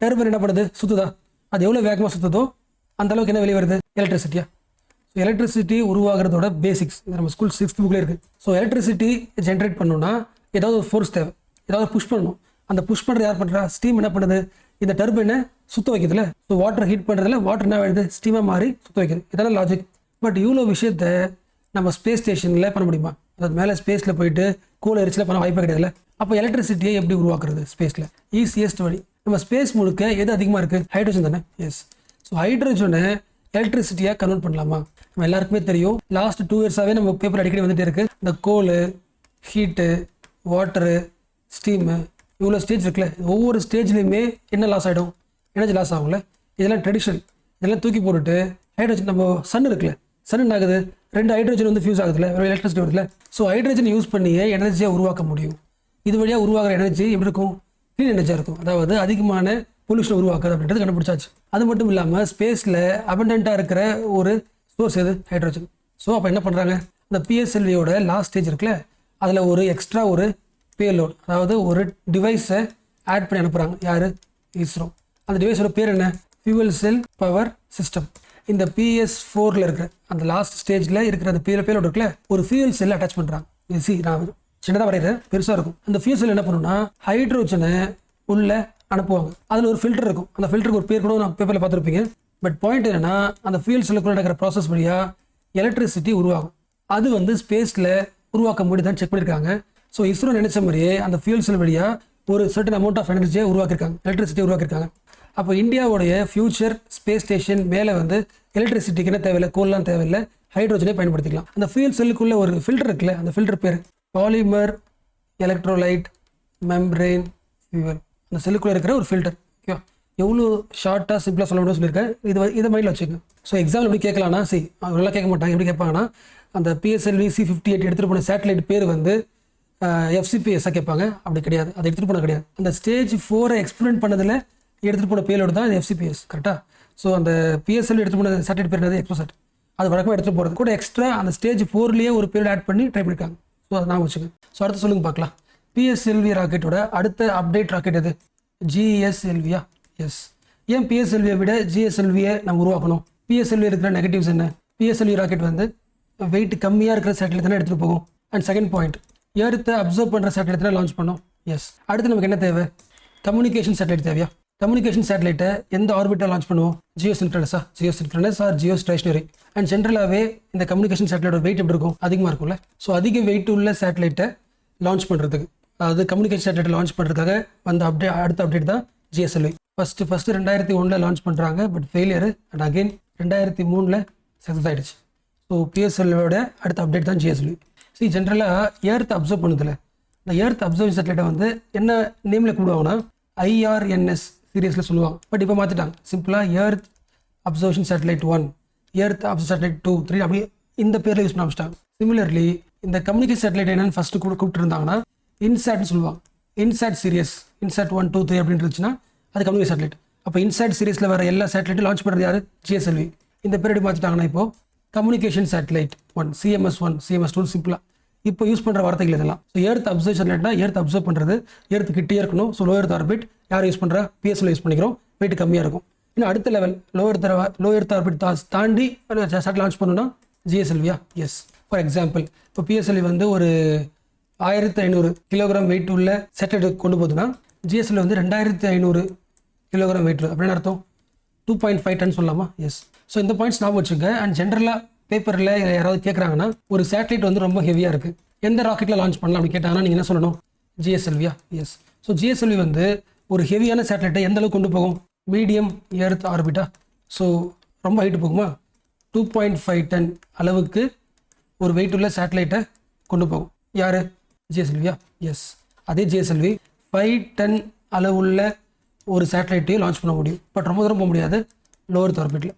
டர்பைன் என்ன பண்ணுது, சுற்றுதா. அது எவ்வளோ வேகமாக சுற்றுதோ அந்த அளவுக்கு என்ன வெளியே வருது, எலக்ட்ரிசிட்டியா. ஸோ எலக்ட்ரிசிட்டி உருவாகிறதோட பேசிக்ஸ் இது நம்ம ஸ்கூல் 6th புக்கில் இருக்குது. ஸோ எலக்ட்ரிசிட்டி ஜென்ரேட் பண்ணணும்னா ஏதாவது ஒரு ஃபோர்ஸ் தேவை, ஏதாவது புஷ் பண்ணணும். அந்த புஷ் பண்ணுறது யார் பண்ணுறா, ஸ்டீம் என்ன பண்ணுது, இந்த டர்பைனை சுத்த வைக்கிறதுல, ஸோ வாட்டர் ஹீட் பண்ணுறதுல வாட்டர் என்ன ஆகிடுது, ஸ்டீமாக மாறி சுத்த வைக்கிறது. இதெல்லாம் லாஜிக். பட் இவ்வளோ விஷயத்த நம்ம ஸ்பேஸ் ஸ்டேஷனில் பண்ண முடியுமா? அதாவது மேலே ஸ்பேஸில் போயிட்டு கூல் எரிச்சில் பண்ண வாய்ப்பே கிடையாதுல்ல. அப்போ எலக்ட்ரிசிட்டியை எப்படி உருவாக்குறது ஸ்பேஸில்? ஈஸியஸ்ட் வழி. நம்ம ஸ்பேஸ் முழுக்க எது அதிகமாக இருக்குது? ஹைட்ரஜன் தானே. எஸ். ஸோ ஹைட்ரஜனை எலக்ட்ரிசிட்டியாக கன்வெர்ட் பண்ணலாமா? நம்ம எல்லாருக்குமே தெரியும், லாஸ்ட் 2 இயர்ஸாகவே நம்ம பேப்பர் அடிக்கடி வந்துட்டே இருக்குது. இந்த கோலு, ஹீட்டு, வாட்டரு, ஸ்டீமு, இவ்வளோ ஸ்டேஜ் இருக்குல்ல, ஒவ்வொரு ஸ்டேஜ்லேயுமே என்ன லாஸ் ஆகிடும்? எனர்ஜி லாஸ் ஆகும்ல. இதெல்லாம் ட்ரெடிஷனல். இதெல்லாம் தூக்கி போட்டுட்டு ஹைட்ரஜன், நம்ம சன் இருக்குல்ல, சன் என்ன ஆகுது, 2 ஹைட்ரஜன் வந்து ஃபியூஸ் ஆகுதுல, ஒரு எலக்ட்ரிசிட்டி வருதுல. ஸோ ஹைட்ரஜன் யூஸ் பண்ணியே எனர்ஜியாக உருவாக்க முடியும். இது வழியாக உருவாகிற எனர்ஜி எப்படி இருக்கும்? க்ளீன் எனர்ஜியாக இருக்கும். அதாவது அதிகமான பொல்யூஷன் உருவாக்குது அப்படின்றது கண்டுபிடிச்சாச்சு. அது மட்டும் இல்லாமல் ஸ்பேஸில் அபண்டண்ட்டாக இருக்கிற ஒரு சோர்ஸ் எது? ஹைட்ரஜன். ஸோ அப்போ என்ன பண்ணுறாங்க, இந்த பிஎஸ்எல்வியோட லாஸ்ட் ஸ்டேஜ் இருக்குல்ல, அதில் ஒரு எக்ஸ்ட்ரா ஒரு பேலோட், அதாவது ஒரு டிவைஸை ஆட் பண்ணி அனுப்புகிறாங்க. யார்? இஸ்ரோ. அந்த டிவைஸோட பேர் என்ன? Fuel cell power system. இந்த PS4 இருக்கிற அந்த லாஸ்ட் ஸ்டேஜில் இருக்கிற அந்த பேலோட் இருக்குல்ல, ஒரு ஃபியூவல் செல் அட்டாச் பண்ணுறாங்க. இது நான் சின்னதாக வரைகிறேன், பெருசாக இருக்கும். அந்த ஃபியூவல் செல் என்ன பண்ணுன்னா ஹைட்ரோஜனை உள்ளே அனுப்புவாங்க. அதில் ஒரு ஃபில்டர் இருக்கும். அந்த ஃபில்டருக்கு ஒரு பேர் கூட நான் பேப்பரில் பார்த்துருப்பீங்க. பட் பாயிண்ட் என்னன்னா, அந்த ஃபியூவல் செல்லுக்குள்ள நடக்கிற ப்ராசஸ் வழியாக எலக்ட்ரிசிட்டி உருவாகும். அது வந்து ஸ்பேஸில் உருவாக்க முடியுதான்னு செக் பண்ணியிருக்காங்க. ஸோ இஸ்ரோ நினைச்ச மாதிரியே அந்த ஃபியூவல் செல் வழியாக ஒரு சர்டன் அமௌண்ட் ஆஃப் எனர்ஜியை உருவாக்கியிருக்காங்க, எலக்ட்ரிசிட்டி உருவாக்கியிருக்காங்க. அப்போ இந்தியாவுடைய ஃபியூச்சர் ஸ்பேஸ் ஸ்டேஷன் மேலே வந்து எலக்ட்ரிசிட்டிக்கு என்ன தேவையில்லை, கோல்லாம் தேவையில்லை, ஹைட்ரோஜனே பயன்படுத்திக்கலாம். அந்த ஃபியூல் செல்லுக்குள்ளே ஒரு ஃபில்டர் இருக்குல்ல, அந்த ஃபில்டர் பேர் பாலிமர் எலக்ட்ரோலைட் மெம்ப்ரெயின் ஃபியூவல். அந்த செல்லுக்குள்ளே இருக்கிற ஒரு ஃபில்டர். ஓகே, எவ்வளோ ஷார்ட்டாக சிம்பிளாக சொல்ல முடியும்னு சொல்லியிருக்கேன். இதை மைண்டில் வச்சுக்கோங்க. ஸோ எக்ஸாம்பிள் எப்படி கேட்கலாம்னா, நல்லா கேட்க மாட்டாங்க. எப்படி கேட்பாங்கன்னா, அந்த PSLV C58 எடுத்துகிட்டு போன சேட்டலைட் பேர் வந்து FCPS கேட்பாங்க. அப்படி கிடையாது, அதை எடுத்துகிட்டு போன கிடையாது. அந்த ஸ்டேஜ் 4 எக்ஸ்பெரிமெண்ட் பண்ணதில் எடுத்துகிட்டு போன பேலோடு தான் இந்த FCPS. கரெக்டாக? ஸோ அந்த PSLV எடுத்து போன சேட்டலைட் பேர் என்னது? எக்ஸ்ட்ரோசாட். அது வழக்கமாக எடுத்துகிட்டு போகிறது கூட எக்ஸ்ட்ரா அந்த ஸ்டேஜ் 4லேயே ஒரு பேரோட் ஆட் பண்ணி ட்ரை பண்ணியிருக்காங்க. ஸோ அதை நான் வச்சுக்கேன். ஸோ அடுத்து சொல்லுங்க பார்க்கலாம். PSLV ராக்கெட்டோட அடுத்த அப்டேட் ராக்கெட் எது? GSLV-யா? எஸ். ஏன் PSLV-யை விட GSLV-யை நம்ம உருவாக்கணும்? PSLV இருக்கிற நெகட்டிவ்ஸ் என்ன? PSLV ராக்கெட் வந்து வெயிட் கம்மியாக இருக்கிற சேட்டலைட் தானே எடுத்துகிட்டு போகும். அண்ட் செகண்ட் பாயிண்ட், எர்த்தை அப்சர்வ் பண்ணுற சேட்டலைட் தானே லான்ச் பண்ணோம். எஸ். அடுத்து நமக்கு என்ன தேவை? கம்யூனிகேஷன் சேட்டலைட் தேவையா? கம்யூனிகேஷன் சேட்டலைட்டை எந்த ஆர்பிட்டாக லான்ச் பண்ணுவோம்? ஜியோசின்க்ரனஸா? ஜியோசின்க்ரனஸ் ஆர் ஜியோ ஸ்டேஷனரி. அண்ட் ஜென்ரலாகவே இந்த கம்யூனிகேஷன் சேட்டலைட்டோட வெயிட் எப்படி இருக்கும்? அதிகமாக இருக்கும்ல. ஸோ அதிக வெயிட் உள்ள சேட்டலைட்டை லான்ச் பண்ணுறதுக்கு, அதாவது கம்யூனிகேஷன் சேட்டலைட்டை லான்ச் பண்ணுறதுக்காக வந்த அடுத்த அப்டேட் தான் GSLV. ஃபஸ்ட்டு 2001 லான்ச் பண்ணுறாங்க. But failure. And again 2003 success ஆகிடுச்சு. ஸோ PSLV-யோட அடுத்த அப்டேட் தான் GSLV. ஜென்ரலாக எர்த் அப்சர்வ் பண்ணுதில்ல, இந்த எர்த் அப்சர்விங் சேட்டலைட்டை வந்து என்ன நேமில் கூப்பிடுவாங்கன்னா IRNS சீரியஸில் சொல்லுவாங்க. பட் இப்போ மாற்றிட்டாங்க. சிம்பிளாக earth observation satellite 1, earth observe satellite 2, 3 அப்படி இந்த பேரில் யூஸ் பண்ண ஆரம்பிச்சிட்டாங்க. சிமிலர்லி இந்த கம்யூனிகேஷன் சேட்டலைட் என்னன்னு ஃபஸ்ட்டு கூப்பிட்டு இருந்தாங்கன்னா இன்சாட்னு சொல்லுவாங்க. இன்சாட் சீரியஸ், இன்சாட் 1, 2, 3 அப்படின்னு இருந்துச்சுன்னா அது கம்யூனிகேஷன் சேட்டலைட். அப்போ இன்சாட் சீரியஸில் வர எல்லா சேட்டலைட்டும் லான்ச் பண்ணுறது யார்? GSLV. இந்த பேர் எப்படி மாற்றிட்டாங்கன்னா இப்போ கம்யூனிகேஷன் சேட்டலைட் 1, CMS1, CMS2 சிம்பிளாக இப்போ யூஸ் பண்ணுற வார்த்தைகள் இதெல்லாம். ஸோ எர்த் அப்சர்வ் சேட்டலைட்னா எர்த் அப்சர்வ் பண்ணுறது, எர்த் கிட்டே இருக்கணும். ஸோ லோ எர்த் ஆர்பிட் யார் யூஸ் பண்ணுறா? PSLV யூஸ் பண்ணிக்கிறோம். வெயிட் கம்மியாக இருக்கும். இன்னும் அடுத்த லெவல் லோ எர்த் ஆர்பிட் தாண்டி சேட்டலைட் லான்ச் பண்ணணும்னா GSLV-யா? எஸ். ஃபார் எக்ஸாம்பிள் இப்போ PSLV வந்து ஒரு 1500 கிலோகிராம் வெயிட் உள்ள சேட்டலைட் கொண்டு போகுதுன்னா GSLV வந்து 2500 கிலோகிராம் வெயிட். அப்படின்னு அர்த்தம் 2.5 டன் சொல்லலாமா? எஸ். ஸோ இந்த பாயிண்ட்ஸ் ஞாபகம் வச்சுங்க. அண்ட் ஜென்ரலாக பேப்பரில் யாராவது கேட்குறாங்கன்னா ஒரு சேட்டலைட் வந்து ரொம்ப ஹெவியாக இருக்குது, எந்த ராக்கெட்டில் லான்ச் பண்ணலாம் அப்படின்னு கேட்டாங்கன்னா நீங்கள் என்ன சொல்லணும்? GSLV-யா? எஸ். ஸோ GSLV வந்து ஒரு ஹெவியான சேட்டலைட்டை எந்த அளவுக்கு கொண்டு போகும்? மீடியம் எர்த் ஆர்பிட்டா? ஸோ ரொம்ப ஹைட்டு போகுமா? 2.5 டன் அளவுக்கு ஒரு வெயிட் உள்ள சேட்டலைட்டை கொண்டு போகும். யார்? GSLV-யா? எஸ். அதே GSLV 5 டன் அளவுள்ள ஒரு சேட்டலைட்டையும் லான்ச் பண்ண முடியும். பட் ரொம்ப தூரம் போக முடியாது லோ எர்த் ஆர்பிட்டில்.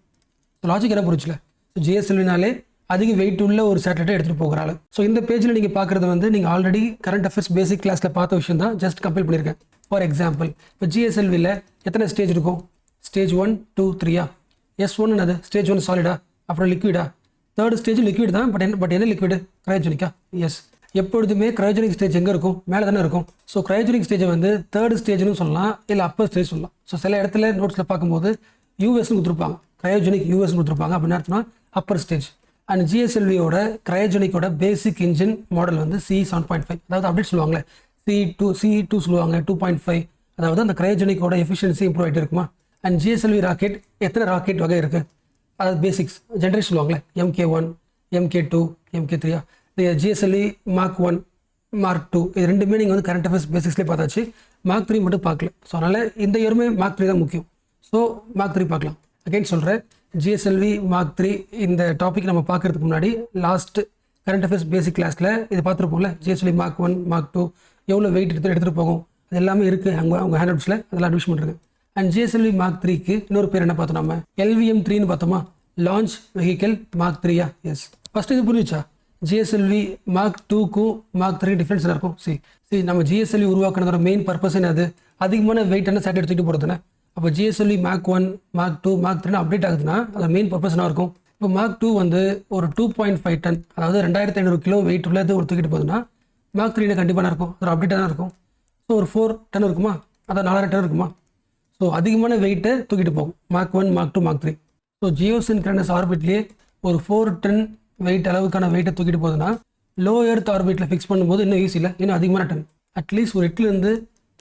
ஸோ லாஜிக் என்ன புரிச்சுல? ஸோ GSLV-நாலே அதிக வெயிட் உள்ள ஒரு சேட்டலைட்டை எடுத்துகிட்டு போகிறாள். ஸோ இந்த பேஜில் நீங்கள் பார்க்குறது வந்து நீங்கள் ஆல்ரெடி கரண்ட் அஃபேர்ஸ் பேசிக் கிளாஸில் பார்த்த விஷயம் தான், ஜஸ்ட் கம்பேர் பண்ணியிருக்கேன். ஃபார் எக்ஸாம்பிள் இப்போ GSLV-ல எத்தனை ஸ்டேஜ் இருக்கும்? ஸ்டேஜ் 1, 2, 3-யா? S1 என்னது? ஸ்டேஜ் 1 சாலிடா, அப்புறம் லிக்விடா? தேர்ட் ஸ்டேஜ் லிக்விட் தான். பட் என்ன லிக்விடு? கிரையோஜெனிக்கா? எஸ். எப்பொழுதுமே கிரையோஜெனிக் ஸ்டேஜ் எங்கே இருக்கும்? மேலே தானே இருக்கும். ஸோ கிரையோஜெனிக் ஸ்டேஜை வந்து தேர்ட் ஸ்டேஜ்னு சொல்லலாம், இல்லை அப்பர் ஸ்டேஜ் சொல்லலாம். ஸோ சில இடத்துல நோட்ஸில் பார்க்கும்போது யூஎஸ்னு கொடுத்துருப்பாங்க, கிரையோஜெனிக் யூஎஸ் கொடுத்துருப்பாங்க. அப்படின்னு அர்த்தம்னா அப்பர் ஸ்டேஜ். அண்ட் GSLV-யோட கிரையோஜெனிக்கோட பேசிக் இன்ஜின் மாடல் வந்து CE 7.5. அதாவது அப்டேட் சொல்லுவாங்களே, CE2 சொல்லுவாங்க, 2.5. அதாவது அந்த கிரையோஜெனிக்கோட எஃபிஷியன்சி இம்ப்ரூவ் ஆகிட்டு இருக்குமா. அண்ட் ஜிஎஸ்எல்வி ராக்கெட் எத்தனை ராக்கெட் வகை இருக்குது, அதாவது பேசிக்ஸ் ஜென்ரேஷன் சொல்லுவாங்களே, MK1, MK2, MK3. இந்த ஜிஎஸ்எல்வி மார்க் 1, மார்க் 2 இது ரெண்டுமே நீங்கள் வந்து கரண்ட் அஃபேர்ஸ் பேசிக்ஸ்லேயே பார்த்தாச்சு. மார்க் 3 மட்டும் பார்க்கல. ஸோ அதனால் இந்த இயருமே மார்க் 3 தான் முக்கியம். ஸோ மார்க் 3 பார்க்கலாம். அகைன் சொல்கிறேன், ஜிஎஸ்எல்வி மார்க் 3 இந்த டாபிக் நம்ம பார்க்குறதுக்கு முன்னாடி லாஸ்ட் கரண்ட் அஃபேர்ஸ் பேசிக் கிளாஸில் இது பார்த்துருப்போம்ல. ஜிஎஸ்எல்வி மார்க் 1, மார்க் 2 எவ்வளோ வெயிட் எடுத்துகிட்டு போகும் அது எல்லாமே இருக்குது அவங்க ஹேண்ட்அவுட்ஸில், அதெல்லாம் யூஸ் பண்ணுறது. அண்ட் ஜிஎஸ்எல்வி மார்க் 3க்கு இன்னொரு பேர் என்ன பார்த்தோம், நம்ம LVM3ன்னு பார்த்தோமா, லான்ச் வெஹிக்கல் மார்க் 3யா. எஸ், ஃபஸ்ட்டு இது புரிஞ்சிச்சா? ஜிஎஸ்எல்வி மார்க் 2க்கும் மார்க் 3 டிஃப்ரென்ஸ் இருக்கும். சரி நம்ம ஜிஎஸ்எல்வி உருவாக்குறதோட மெயின் பர்பஸ் என்னது, அதிகமான வெயிட்டான சேட்டலைட் தூக்கிட்டு போகிறதுனா. அப்போ GSLV mark 1, mark 2, mark 3 update ஆகுதுன்னா அதோட மெயின் பர்பஸ் என்ன இருக்கும். இப்போ மார்க் 2 வந்து ஒரு 2.5 டன், அதாவது 2500 கிலோ வெயிட் உள்ளது ஒரு தூக்கிட்டு போகுதுன்னா மார்க் 3 கண்டிப்பாக இருக்கும், ஒரு அப்டேட்டாக தான் இருக்கும். ஸோ ஒரு 4 டன் இருக்குமா, அதாவது 4000 டன் இருக்குமா. ஸோ அதிகமான வெயிட்டை தூக்கிட்டு போகும் மார்க் 1, மார்க் 2, மார்க் 3. ஸோ ஜியோசின்க்ரனஸ் ஆர்பிட்லேயே ஒரு 4 டன் வெயிட் அளவுக்கான வெயிட்டை தூக்கிட்டு போகுதுன்னா லோ எர்த் ஆர்பிட்டில் ஃபிக்ஸ் பண்ணும்போது இன்னும் ஈஸி இல்லை, இன்னும் அதிகமான டன், அட்லீஸ்ட் ஒரு 8லேருந்து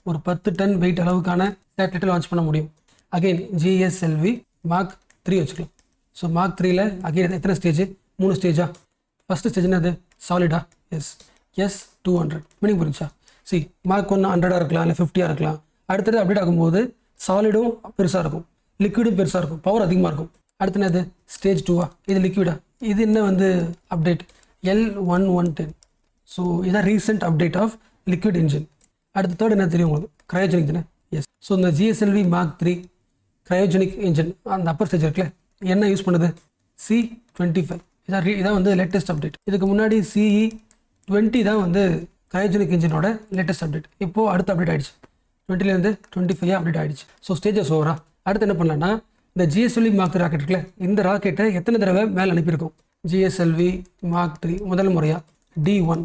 ஒரு 10 டன் வெயிட் அளவுக்கான சேட்டலைட்டை லான்ச் பண்ண முடியும். அகெயின் ஜிஎஸ்எல்வி மார்க் 3 வச்சுக்கலாம். ஸோ மார்க் 3ல் அகெயின் எத்தனை ஸ்டேஜ், 3 ஸ்டேஜா. ஃபஸ்ட்டு ஸ்டேஜ் என்னது, சாலிடா. எஸ் 200 மீனிங் புரிஞ்சா. மார்க் 1 100 இருக்கலாம், இல்லை 50 இருக்கலாம். அடுத்தது அப்டேட் ஆகும்போது சாலிடும் பெருசாக இருக்கும், லிக்விடும் பெருசாக இருக்கும், பவர் அதிகமாக இருக்கும். அடுத்து என்னது ஸ்டேஜ் 2வா, இது லிக்விடா. இது என்ன வந்து அப்டேட் L1110. ஸோ இதான் recent update of liquid engine. அடுத்த தேர்ட் என்ன தெரியும் உங்களுக்கு, கிரையோஜெனிக் தானே. எஸ், ஸோ இந்த ஜிஎஸ்எல்வி மார்க் 3 கிரையோஜெனிக் இன்ஜின் அந்த அப்பர் ஸ்டேஜ் இருக்குல்ல, என்ன யூஸ் பண்ணுது, C25. இதான் வந்து லேட்டஸ்ட் அப்டேட். இதுக்கு முன்னாடி CE20 தான் வந்து கிரையோஜெனிக் இன்ஜினோட லேட்டஸ்ட் அப்டேட். இப்போது அடுத்த அப்டேட் ஆகிடுச்சு, 20லேருந்து 25 அப்டேட் ஆகிடுச்சு. ஸோ ஸ்டேஜஸ் ஓவரா. அடுத்து என்ன பண்ணலான்னா, இந்த ஜிஎஸ்எல்வி மார்க் 3 ராக்கெட் இருக்குல்ல, இந்த ராக்கெட்டை எத்தனை தடவை மேலே அனுப்பியிருக்கோம். ஜிஎஸ்எல்வி மார்க் 3 முதல் முறையாக D1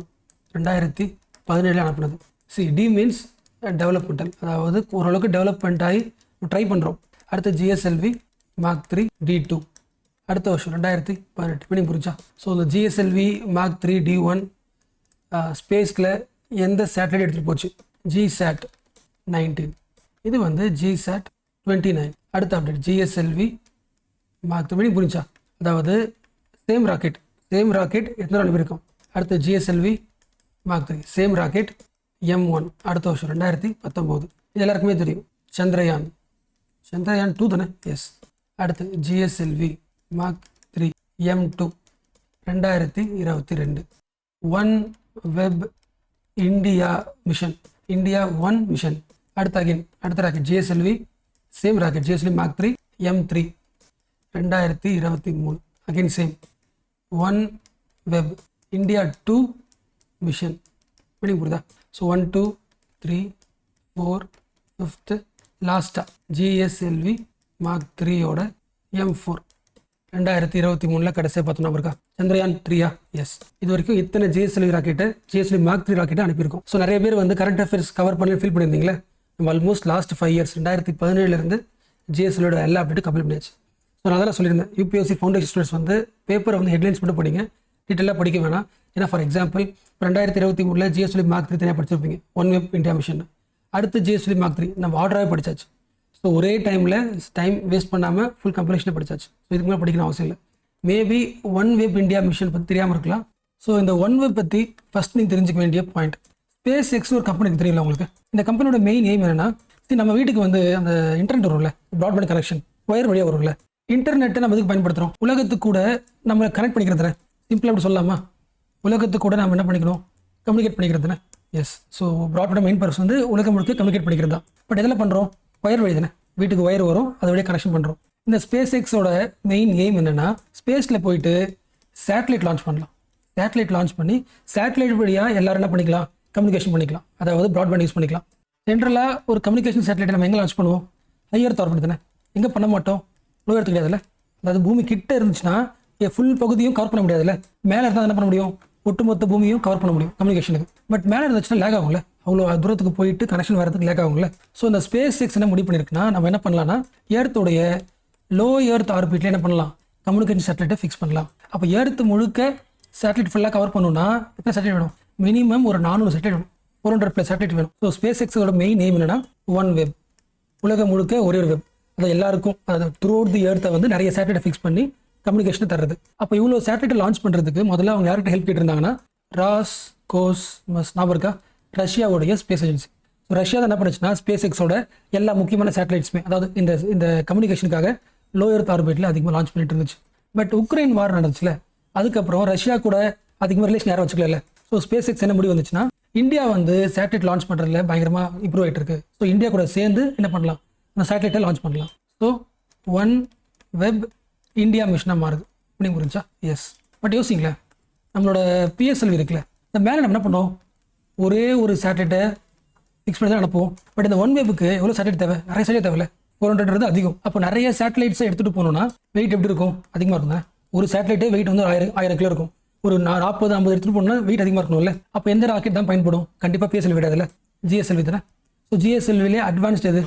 2017 அனுப்புனது. D மீன்ஸ் டெவலப்மெண்டல், அதாவது ஓரளவுக்கு டெவலப்மெண்ட் ஆகி ட்ரை பண்ணுறோம். அடுத்து ஜிஎஸ்எல்வி மார்க் 3 D2 அடுத்த வருஷம் 2018 மீனிங் புரிஞ்சா. ஸோ இந்த ஜிஎஸ்எல்வி மார்க் 3 D1 ஸ்பேஸில் எந்த சேட்டலைட் எடுத்துகிட்டு போச்சு, GSAT-19. இது வந்து GSAT-29. அடுத்த அப்டேட் ஜிஎஸ்எல்வி மார்க் 3 மீனிங் புரிஞ்சா. அதாவது சேம் ராக்கெட் எத்தனை நாள் இருக்கும். அடுத்து GSLV mark 3 same rocket M1 அடுத்த வருஷம் 2019. இது எல்லாருக்குமே தெரியும். சந்திரயான் 2 தானே. எஸ். அடுத்து GSLV mark 3 M2 2022. OneWeb India mission, India 1 mission. அடுத்த rocket GSLV same rocket GSLV mark 3 M3 2023. Again same OneWeb India 2 mission. Meaning புரியுதா. ஸோ 1 2 3 4 5th லாஸ்ட்டாக ஜிஎஸ்எல்வி மார்க் 3யோட M4 2023 கடைசியாக பார்த்தோம்னா இருக்கா சந்திரயான் 3யா. எஸ். இது வரைக்கும் இத்தனை ஜிஎஸ்எல்வி ராக்கெட்டை ஜிஎஸ்எல்வி மார்க் 3 ராக்கெட்டை அனுப்பியிருக்கோம். ஸோ நிறைய பேர் வந்து கரண்ட் அஃபேர்ஸ் கவர் பண்ணி ஃபீல் பண்ணியிருந்தீங்களே. நம்ம ஆல்மோஸ்ட் லாஸ்ட் 5 இயர்ஸ் 2017 ஜிஎஸ்எல்வியோட எல்லா அப்டேட்டும் கம்ப்ளீட் பண்ணியாச்சு. ஸோ நான் அதெல்லாம் சொல்லியிருந்தேன், யூபிஎஸ்சி ஃபவுண்டேஷன் ஸ்டூடெண்ட்ஸ் வந்து பேப்பரை வந்து ஹெட்லைன்ஸ் மட்டும் படிங்க, டீட்டெயிலாக படிக்க வேணாம். ஏன்னா ஃபார் எக்ஸாம்பிள் 2023 ஜிஎஸ்எல்வி மார்க் 3 தனியாக படிச்சிருப்பீங்க, ஒன் வெப் இந்தியா மிஷன். அடுத்து ஜிஎஸ்எல்வி மார்க் 3 நம்ம ஆர்டராகவே படிச்சாச்சு. ஸோ ஒரே டைம் வேஸ்ட் பண்ணாமல் ஃபுல் கம்ப்ளீஷனை படிச்சாச்சு. ஸோ இதுக்கு மேலே படிக்கணும் அவசியம் இல்லை. Maybe one web India mission பற்றி தெரியாமல் இருக்கலாம். ஸோ இந்த ஒன் வெப் பற்றி ஃபஸ்ட் நீங்கள் தெரிஞ்சுக்க வேண்டிய பாயிண்ட், ஸ்பேஸ் எக்ஸ் ஒரு கம்பெனிக்கு தெரியல உங்களுக்கு. இந்த கம்பெனியோட மெயின் எய்ம் என்னன்னா, நம்ம வீட்டுக்கு வந்து அந்த இன்டர்நெட் வரும்ல, ப்ராட்பேண்ட் கனெக்ஷன் ஒயர் வழியாக வரும்ல, இன்டர்நெட்டை நம்ம இதுக்கு பயன்படுத்துகிறோம். உலகத்துக்கு கூட நம்ம கனெக்ட் பண்ணிக்கிறதுல சிம்பிளாக அப்படி சொல்லலாமா, உலகத்துக்கு கூட நம்ம என்ன பண்ணிக்கணும், கம்யூனிகேட் பண்ணிக்கிறதுனே. Yes. So broadband main purpose வந்து உலகம் முழுக்க கம்யூனிகேட் பண்ணிக்கிறது தான். பட் எதில் பண்ணுறோம், ஒயர் வழி தானே, வீட்டுக்கு ஒயர் வரும், அது வழியாக கனெக்ஷன் பண்ணுறோம். இந்த ஸ்பேஸ் எக்ஸோட மெயின் எய்ம் என்னென்னா, ஸ்பேஸில் போயிட்டு சேட்டலைட் லான்ச் பண்ணலாம். சேட்டலைட் லான்ச் பண்ணி சேட்டலைட் வழியாக எல்லாரும் என்ன பண்ணிக்கலாம், கம்யூனிகேஷன் பண்ணிக்கலாம், அதாவது ப்ராட்பேண்ட் யூஸ் பண்ணிக்கலாம். ஜென்ரலாக ஒரு கம்யூனிகேஷன் சேட்டலைட்டை நம்ம எங்கே லான்ச் பண்ணுவோம், ஹை எர்த் ஆர்பிட் தானே. எங்கே பண்ண மாட்டோம், லோ எர்த் கிடையாதுல்ல. அதாவது பூமி கிட்ட இருந்துச்சுன்னா ஃபுல் பகுதியும் கவர் பண்ண முடியாதுல்ல. மேலே இருந்தால் என்ன பண்ண முடியும், ஒட்டுமொத்த பூமியும் கவர் பண்ண முடியும் கம்யூனிகேஷனுக்கு. பட் மேலே இருந்துச்சுன்னா லேக் ஆகும்ல, அவ்வளோ தூரத்துக்கு போயிட்டு கனெக்ஷன் வரதுக்கு லேக் ஆகும்ல. ஸோ இந்த ஸ்பேஸ் எக்ஸ் என்ன முடிவு பண்ணியிருக்குன்னா, நம்ம என்ன பண்ணலாம்னா, எர்த்தோடைய லோ எர்த் ஆர்பிட்டில் என்ன பண்ணலாம், கம்யூனிகேஷன் சேட்டலைட்டை ஃபிக்ஸ் பண்ணலாம். அப்போ எர்த் முழுக்க சேட்டலைட் ஃபுல்லாக கவர் பண்ணணும்னா எத்தனை சேட்டலைட் வேணும், மினிமம் ஒரு 400 சேட்டலைட் வேணும். 400+ சேட்டலைட் வேணும். ஸோ ஸ்பேஸ் எக்ஸோட மெயின் எய்ம் என்னன்னா ஒன் வெப், உலகம் முழுக்க ஒரே ஒரு வெப், அது எல்லாருக்கும் அது த்ரூ அவுட் தி எர்த்தை வந்து நிறைய சேட்டலைட்டை ஃபிக்ஸ் பண்ணி கம்யூனிகேஷன் தர்றது. அப்போ இவ்வளோ சேட்டலைட்டை லான்ச் பண்ணுறதுக்கு முதல்ல அவங்க யார்கிட்ட ஹெல்ப் கேட்டிருந்தாங்கன்னா ராஸ் கோஸ்மஸ் இருக்கா, ரஷ்யாவுடைய ஸ்பேஸ் ஏஜென்சி. ஸோ ரஷ்யா தான் என்ன பண்ணுச்சுன்னா ஸ்பேஸ் எக்ஸோட எல்லா முக்கியமான சேட்டலைட்ஸுமே, அதாவது இந்த கம்யூனிகேஷனுக்காக லோ எர்த் ஆர்பிட்டில் அதிகமாக லான்ச் பண்ணிட்டு இருந்துச்சு. பட் உக்ரைன் வார் நடந்துச்சுல, அதுக்கப்புறம் ரஷ்யா கூட அதிகமாக ரிலேஷன் யாரும் வச்சுக்கல. ஸோ ஸ்பேஸ் எக்ஸ் என்ன முடிவு வந்துச்சுன்னா இந்தியா வந்து சேட்டலைட் லான்ச் பண்ணுறதுல பயங்கரமாக இம்ப்ரூவ் ஆகிட்டு இருக்கு. ஸோ இந்தியா கூட சேர்ந்து என்ன பண்ணலாம், அந்த சேட்டலைட்டை லான்ச் பண்ணலாம். ஸோ ஒன் வெப் இந்தியா மிஷனாக மாறுது அப்படின்னு புரிஞ்சா. எஸ், பட் யோசிங்களேன், நம்மளோட பிஎஸ்எல்வி இருக்குல்ல, இந்த மேலே நம்ம என்ன பண்ணோம், ஒரே ஒரு சேட்டலைட்டை ஃபிக்ஸ் பண்ணி தான் அனுப்புவோம். பட் இந்த ஒன் வெப்புக்கு எவ்வளோ சேட்டலைட் தேவை, நிறைய சேட்டலைட் தேவையில்ல, 400 அதிகம். அப்போ நிறைய சேட்டலைட்ஸை எடுத்துகிட்டு போகணுன்னா வெயிட் எப்படி இருக்கும், அதிகமாக இருக்குங்க. ஒரு சேட்டலைட்டே வெயிட் வந்து 1000 கிலோ இருக்கும். ஒரு 40-50 எடுத்துகிட்டு போகணும்னா வெயிட் அதிகமாக இருக்கணும்ல. அப்போ எந்த ராக்கெட் தான் பயன்படும், கண்டிப்பாக பிஎஸ்எல்வி கிடையாதுல்ல, ஜிஎஸ்எல்வி தானே. ஸோ ஜிஎஸ்எல்விலே அட்வான்ஸ்ட் எது,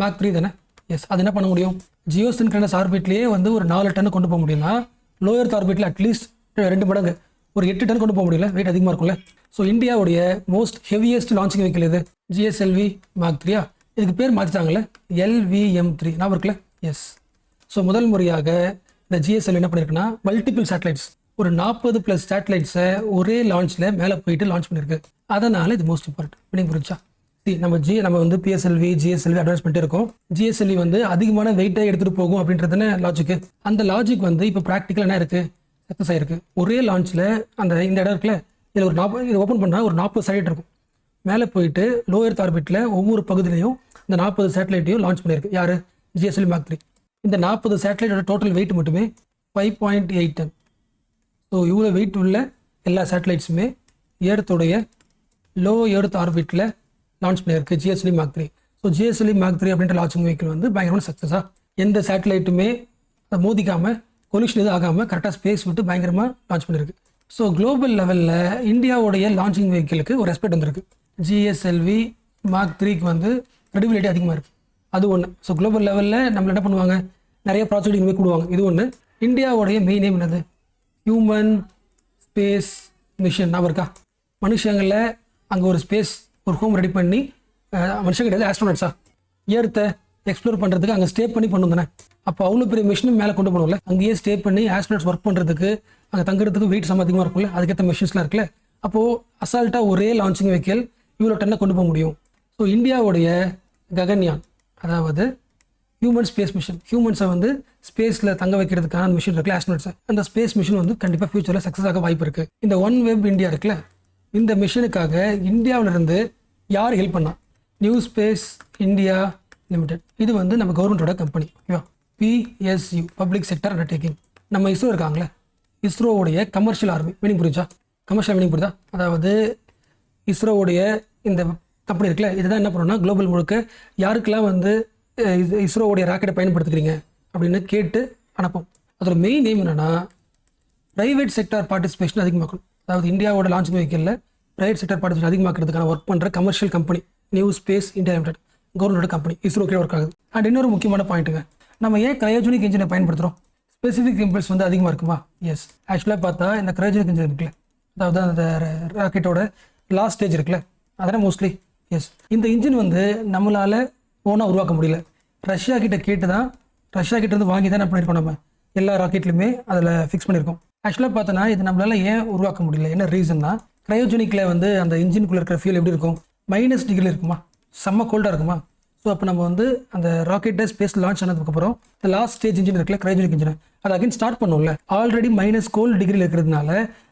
Mach 3 தானே. எஸ், அது என்ன பண்ண முடியும், ஜியோசின்க்ரனஸ் ஆர்பிட்லேயே வந்து ஒரு 4 டன் கொண்டு போக முடியும்னா லோ எர்த் ஆர்பிட்டில் அட்லீஸ்ட் 2 மடங்கு ஒரு 8 டன் கொண்டு போக முடியல, வெயிட் அதிகமாக இருக்கும்ல. ஸோ இந்தியாவுடைய மோஸ்ட் ஹெவியஸ்ட் லான்ச்சிங் வெஹிக்கிள் இது ஜிஎஸ்எல்வி Mach 3. இதுக்கு பேர் மாற்றிட்டாங்கல்ல, LVM3 நான் இருக்குல்ல. எஸ், ஸோ முதல் முறையாக இந்த ஜிஎஸ்எல்வி என்ன பண்ணியிருக்குன்னா மல்டிபிள் சேட்டலைட்ஸ், ஒரு 40+ சேட்டலைட்ஸை ஒரே லான்ச்சில் மேலே போயிட்டு லான்ச் பண்ணியிருக்கு. அதனால் இது மோஸ்ட் இம்பார்ட்டன்ட் அப்படின்னு புரிஞ்சா. நம்ம வந்து பிஎஸ்எல்வி ஜிஎஸ்எல்வி அட்வான்ஸ் பண்ணிட்டு இருக்கோம். ஜிஎஸ்எல்வி வந்து அதிகமான வெயிட்டை எடுத்துகிட்டு போகும் அப்படின்றதுன்னு லாஜிக்கு. அந்த லாஜிக் வந்து இப்போ ப்ராக்டிக்கல் என்ன இருக்குது, சக்ஸஸ் ஆகிருக்கு. ஒரே லான்ச்சில் இந்த இடம் இருக்குல்ல, இதில் ஒரு 40 இதை ஓப்பன் பண்ணால் ஒரு 40 சேட்டலைட் இருக்கும். மேலே போயிட்டு லோ எர்த் ஆர்பிட்டில் ஒவ்வொரு பகுதியிலையும் இந்த 40 சேட்டலைட்டையும் லான்ச் பண்ணியிருக்கு. யார், ஜிஎஸ்எல்வி Mach 3. இந்த 40 சேட்டலைட்டோட டோட்டல் வெயிட் மட்டுமே 5.8 டன். ஸோ இவ்வளோ வெயிட் உள்ள எல்லா சேட்டலைட்ஸுமே ஏர்த்துடைய லோ எர்த் ஆர்பிட்டில் லான்ச் பண்ணியிருக்கு GSLV Mach 3. So GSLV Mach 3 அப்படின்ற லான்ச்சிங் வெஹிக்கிள் வந்து பயங்கரமான சக்ஸஸாக, எந்த சேட்டலைட்டுமே மோதிக்காமல் கொலிஷன் எதுவும் ஆகாமல் கரெக்டாக ஸ்பேஸ் விட்டு பயங்கரமாக லான்ச் பண்ணியிருக்கு. ஸோ குளோபல் லெவலில் இந்தியாவுடைய லான்ச்சிங் வெஹிக்கிளுக்கு ஒரு ரெஸ்பெக்ட் வந்திருக்கு. ஜிஎஸ்எல்வி Mach 3க்கு வந்து கிரெடிபிலிட்டி அதிகமாக இருக்குது, அது ஒன்று. ஸோ குளோபல் லெவலில் நம்மள என்ன பண்ணுவாங்க, நிறைய ப்ராஜெக்ட் இனிமேல் கூடுவாங்க, இது ஒன்று. இந்தியாவுடைய மெயின் நேம் என்னது, ஹியூமன் ஸ்பேஸ் மிஷன். நான் இருக்கா, மனுஷங்களில் அங்கே ஒரு ஸ்பேஸ் ஒரு ஹோம் ரெடி பண்ணி, மனுஷங்க கிடையாது ஆஸ்ட்ரோனட்ஸா, ஏர்த்தை எக்ஸ்ப்ளோர் பண்ணுறதுக்கு அங்கே ஸ்டே பண்ணி பண்ணும் தானே. அப்போ அவ்வளோ பெரிய மிஷினும் மேலே கொண்டு போகணும்ல, அங்கேயே ஸ்டே பண்ணி ஆஸ்ட்ரோனட்ஸ் ஒர்க் பண்ணுறதுக்கு அங்கே தங்குறதுக்கு வெயிட் அதிகமாக இருக்கும்ல, அதுக்கேற்ற மிஷின்ஸ்லாம் இருக்குல்ல. அப்போது அசால்ட்டாக ஒரே லான்ச்சிங் வெஹிக்கிள் இவ்வளோ டன்னை கொண்டு போக முடியும். ஸோ இந்தியாவுடைய ககன்யான், அதாவது ஹியூமன் ஸ்பேஸ் மிஷன், ஹியூமன்ஸை வந்து ஸ்பேஸில் தங்க வைக்கிறதுக்கான அந்த மிஷின் இருக்குல்ல, ஆஸ்ட்ரோனட்ஸை, அந்த ஸ்பேஸ் மிஷின் வந்து கண்டிப்பாக ஃபியூச்சரில் சக்ஸஸ் ஆக வாய்ப்பு இருக்குது. இந்த ஒன் வெப் இந்தியா இருக்குல்ல, இந்த மிஷனுக்காக இந்தியாவிலிருந்து யார் ஹெல்ப் பண்ணா, நியூ ஸ்பேஸ் இந்தியா லிமிடெட். இது வந்து நம்ம கவர்மெண்ட்டோட கம்பெனி, ஓகேவா. PSU public sector undertaking. நம்ம இஸ்ரோ இருக்காங்களே, இஸ்ரோவுடைய கமர்ஷியல் ஆர்மி. மீனிங் புரிஞ்சா, கமர்ஷியல் மீனிங் புரியுதா, அதாவது இஸ்ரோவுடைய இந்த கம்பெனி இருக்குல்ல, இதுதான் என்ன பண்ணணும்னா குளோபல் முழுக்க யாருக்கெல்லாம் வந்து இஸ்ரோவுடைய ராக்கெட்டை பயன்படுத்துக்கிறீங்க அப்படின்னு கேட்டு அனுப்பும். அதோட மெயின் நேம் என்னென்னா ப்ரைவேட் செக்டார் பார்ட்டிசிபேஷன் அதிகமாக்கணும். அதாவது இந்தியாவோட லான்ச்சிங் வெஹிக்கிளில் ப்ரைவேட் செக்டார் பார்ட்டிசிபேஷன் அதிகமாக்கிறதுக்கான ஒர்க் பண்ணுற commercial company New Space India Limited, கவர்மெண்டோட கம்பெனி, இஸ்ரோ கீழே ஒர்க் ஆகுது. அண்ட் இன்னொரு முக்கியமான பாயிண்ட்டுங்க, நம்ம ஏன் கிரையோஜெனிக் இன்ஜினை பயன்படுத்துகிறோம், ஸ்பெசிஃபிக் இம்பல்ஸ் வந்து அதிகமாக இருக்குமா. எஸ், ஆக்சுவலாக பார்த்தா இந்த கிரையோஜெனிக் இன்ஜின் இருக்குல்ல, அதாவது அந்த ராக்கெட்டோட லாஸ்ட் ஸ்டேஜ் இருக்குல்ல, அதனால் மோஸ்ட்லி. எஸ், இந்த இன்ஜின் வந்து நம்மளால் ஓனாக உருவாக்க முடியல, ரஷ்யா கிட்ட கேட்டு தான், ரஷ்யா கிட்ட இருந்து வாங்கி தான் என்ன பண்ணியிருக்கோம், நம்ம எல்லா ராக்கெட்லையுமே அதில் ஃபிக்ஸ் பண்ணியிருக்கோம். ஆக்சுவலாக பார்த்தோன்னா இது நம்மளால் ஏன் உருவாக்க முடியல, என்ன ரீசன்னா, கிரையோஜெனிக்கில் வந்து அந்த இன்ஜினுக்குள்ளே இருக்கிற ஃபியூல் எப்படி இருக்கும், -டிகிரியில் இருக்குமா, செம்ம கோல்டாக இருக்குமா. ஸோ அப்போ நம்ம வந்து அந்த ராக்கெட்டை ஸ்பேஸ் லான்ச் ஆனதுக்கப்புறம் இந்த லாஸ்ட் ஸ்டேஜ் இன்ஜின் இருக்குல்ல, கிரையோஜெனிக் இன்ஜின், அதை அகைன் ஸ்டார்ட் பண்ணுவோம்ல, ஆல்ரெடி -கோல்டு டிகிரியில் இருக்கிறதுனால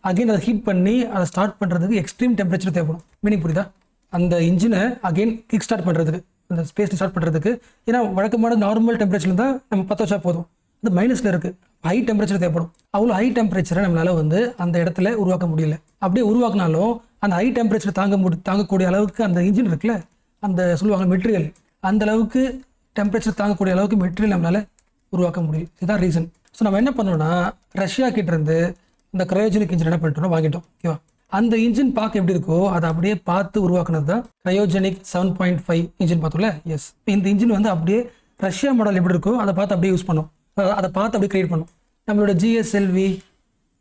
அகைன் அதை ஹீட் பண்ணி அதை ஸ்டார்ட் பண்ணுறதுக்கு எக்ஸ்ட்ரீம் டெம்பரேச்சர் தேவைப்படும். மீனிங் புரியுதா, அந்த இன்ஜினை அகைன் கிக் ஸ்டார்ட் பண்ணுறதுக்கு, அந்த ஸ்பேஸில் ஸ்டார்ட் பண்ணுறதுக்கு, ஏன்னா வழக்கமான நார்மல் டெம்பரேச்சரில் தான் நம்ம 10 வச்சா போதும், அது மைனஸில் இருக்குது, ஹை டெம்பரேச்சர் தேவைப்படும். அவ்வளோ ஹை டெம்பரேச்சரை நம்மளால் வந்து அந்த இடத்துல உருவாக்க முடியல. அப்படியே உருவாக்கினாலும் அந்த ஹை டெம்பரேச்சர் தாங்கக்கூடிய அளவுக்கு அந்த இன்ஜின் இருக்குல்ல, அந்த சொல்லுவாங்க மெட்டீரியல், அந்த அளவுக்கு டெம்பரேச்சர் தாங்கக்கூடிய அளவுக்கு மெட்டீரியல் நம்மளால் உருவாக்க முடியும். இதுதான் ரீசன். ஸோ நம்ம என்ன பண்ணோம்னா ரஷ்யா கிட்டேருந்து இந்த கிரையோஜெனிக் இன்ஜின் என்ன பண்ணிட்டோம்னா வாங்கிட்டோம், ஓகேவா. அந்த இன்ஜின் பார்க்க எப்படி இருக்கோ அதை அப்படியே பார்த்து உருவாக்குனது தான் கிரையோஜெனிக் 7.5 இன்ஜின் பார்த்தோம்ல. எஸ், இந்த இன்ஜின் வந்து அப்படியே ரஷ்யா மாடல் எப்படி இருக்கோ அதை பார்த்து அப்படியே யூஸ் பண்ணோம், அதை பார்த்து அப்படியே கிரியேட் பண்ணோம். நம்மளோட ஜிஎஸ்எல்வி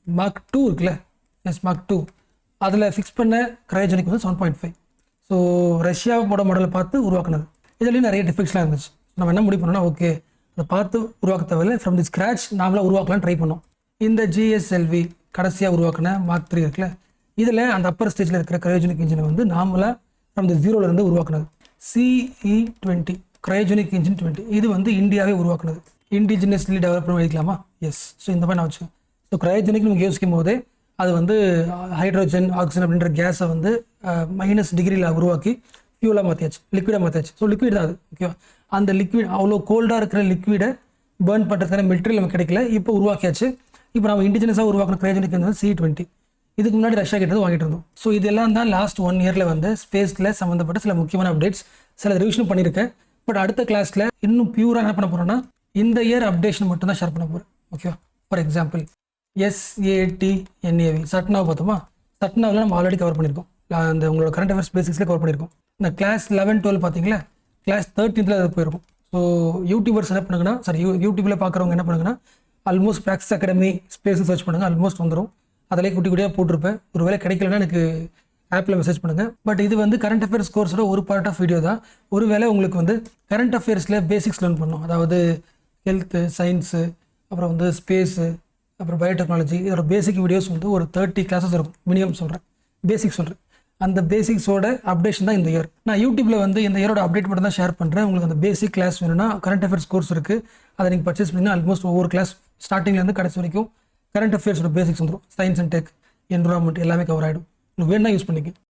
Mach 2 இருக்குல்ல, எஸ் Mach 2, அதில் ஃபிக்ஸ் பண்ண கிரையோஜெனிக் வந்து 7.5. ஸோ ரஷ்யாவோட மாடலை பார்த்து உருவாக்குனது. இதுலேயும் நிறைய டிஃபெக்ட்ஸ்லாம் இருந்துச்சு. நம்ம என்ன முடிவு பண்ணோம்னா, ஓகே அதை பார்த்து உருவாக்க தேவையில்லை, ஃப்ரம் தி ஸ்க்ராச் நாமளாக உருவாக்கலாம்னு ட்ரை பண்ணோம். இந்த GSLV கடைசியாக உருவாக்கின மார்க் 3 இருக்குல்ல, இதில் அந்த அப்பர் ஸ்டேஜில் இருக்கிற கிரையோஜெனிக் இன்ஜினை வந்து நாமளாக ஃப்ரம் தி ஜீரோலேருந்து உருவாக்குனது. CE-20 கிரையோஜெனிக் இன்ஜின் 20 இது வந்து இந்தியாவே உருவாக்குனது. இண்டிஜினஸ்லி டெவலப் பண்ணி வைக்கலாமா? எஸ். ஸோ இந்த மாதிரி நான் வச்சேன். ஸோ கிரையோஜெனிக் நீங்கள் யோசிக்கும் போதே அது வந்து ஹைட்ரோஜன் ஆக்சிஜன் அப்படின்ற கேஸை வந்து -டிகிரியில் உருவாக்கி ஃபியூலாக மாற்றியாச்சு, லிக்விடாக மாற்றியாச்சு. ஸோ லிக்விட் தான் அது, ஓகேவா? அந்த லிக்விட் அவ்வளோ கோல்டாக இருக்கிற லிக்விடை பேர்ன் பண்ணுறதுக்கான மெட்டீரியல் நமக்கு கிடைக்கல, இப்போ உருவாக்கியாச்சு. இப்போ நம்ம இண்டிஜினஸாக உருவாக்கின கிரையோஜெனிக் வந்து CE-20. இதுக்கு முன்னாடி ரஷ்யா கிட்ட வாங்கிட்டு இருந்தோம். ஸோ இதெல்லாம் தான் லாஸ்ட் 1 இயரில் வந்து ஸ்பேஸில் சம்மந்தப்பட்ட சில முக்கியமான அப்டேட்ஸ், சில ரிவிஷனும் பண்ணியிருக்கேன். பட் அடுத்த கிளாஸில் இன்னும் பியூராக என்ன பண்ண போகிறோன்னா, இந்த இயர் அப்டேஷன் மட்டும் தான் ஷேர் பண்ண போகிறேன், ஓகேவா? ஃபார் எக்ஸாம்பிள் SATNAV சட்னாவை பார்த்தோமா? சட்னாவில் நம்ம ஆல்ரெடி கவர் பண்ணியிருக்கோம். அந்த உங்களோட கரண்ட் அஃபேர்ஸ் பேசிக்ஸில் கவர் பண்ணியிருக்கோம். இந்த கிளாஸ் 11, 12 பார்த்தீங்களா, கிளாஸ் 13th அது போயிருக்கும். ஸோ யூடியூபர்ஸ் என்ன பண்ணுங்கன்னா, யூடியூப்பில் பார்க்குறவங்க என்ன பண்ணுங்கன்னா, ஆல்மோஸ்ட் ப்ராக்டிஸ் அகாடமி ஸ்பேஸில் சர்ச் பண்ணுங்கள், ஆல்மோஸ்ட் வந்துடும். அதிலே குட்டி குட்டியாக போட்டிருப்பேன். ஒரு வேளை கிடைக்கலன்னா எனக்கு ஆப்பில் மெசேஜ் பண்ணுங்கள். பட் இது வந்து கரண்ட் அஃபேர்ஸ் கோர்ஸோட ஒரு பார்ட் ஆஃப் வீடியோ தான். ஒரு வேளை உங்களுக்கு வந்து கரண்ட் அஃபேர்ஸில் பேசிக்ஸ் லேர்ன் பண்ணணும், அதாவது ஹெல்த்து, சயின்ஸு, அப்புறம் வந்து ஸ்பேஸு, அப்புறம் பயோடெக்னாலஜி, இதோட பேசிக் வீடியோஸ் வந்து ஒரு 30 கிளாஸஸ் இருக்கும் மினிமம் சொல்கிறேன், பேசிக்ஸ் சொல்கிறேன். அந்த பேசிக்ஸோட அப்டேஷன் தான் இந்த இயர். நான் யூடியூப்பில் வந்து இந்த இயரோட அப்டேட் மட்டும் தான் ஷேர் பண்ணுறேன். உங்களுக்கு அந்த பேசிக் கிளாஸ் வேணும்னா கரண்ட் அஃபேர்ஸ் கோர்ஸ் இருக்குது, அதை நீங்கள் பர்ச்சேஸ் பண்ணிங்கன்னா ஆல்மோஸ்ட் ஒவ்வொரு கிளாஸ் ஸ்டார்டிங்லேருந்து கடைசி வரைக்கும் கரண்ட் அஃபேர்ஸோட பேசிக்ஸ் வந்துடும். சயின்ஸ் அண்ட் டெக், என்விரான்மெண்ட் எல்லாமே கவர் ஆகிடும். உங்களுக்கு வேணும்னா யூஸ் பண்ணிக்க.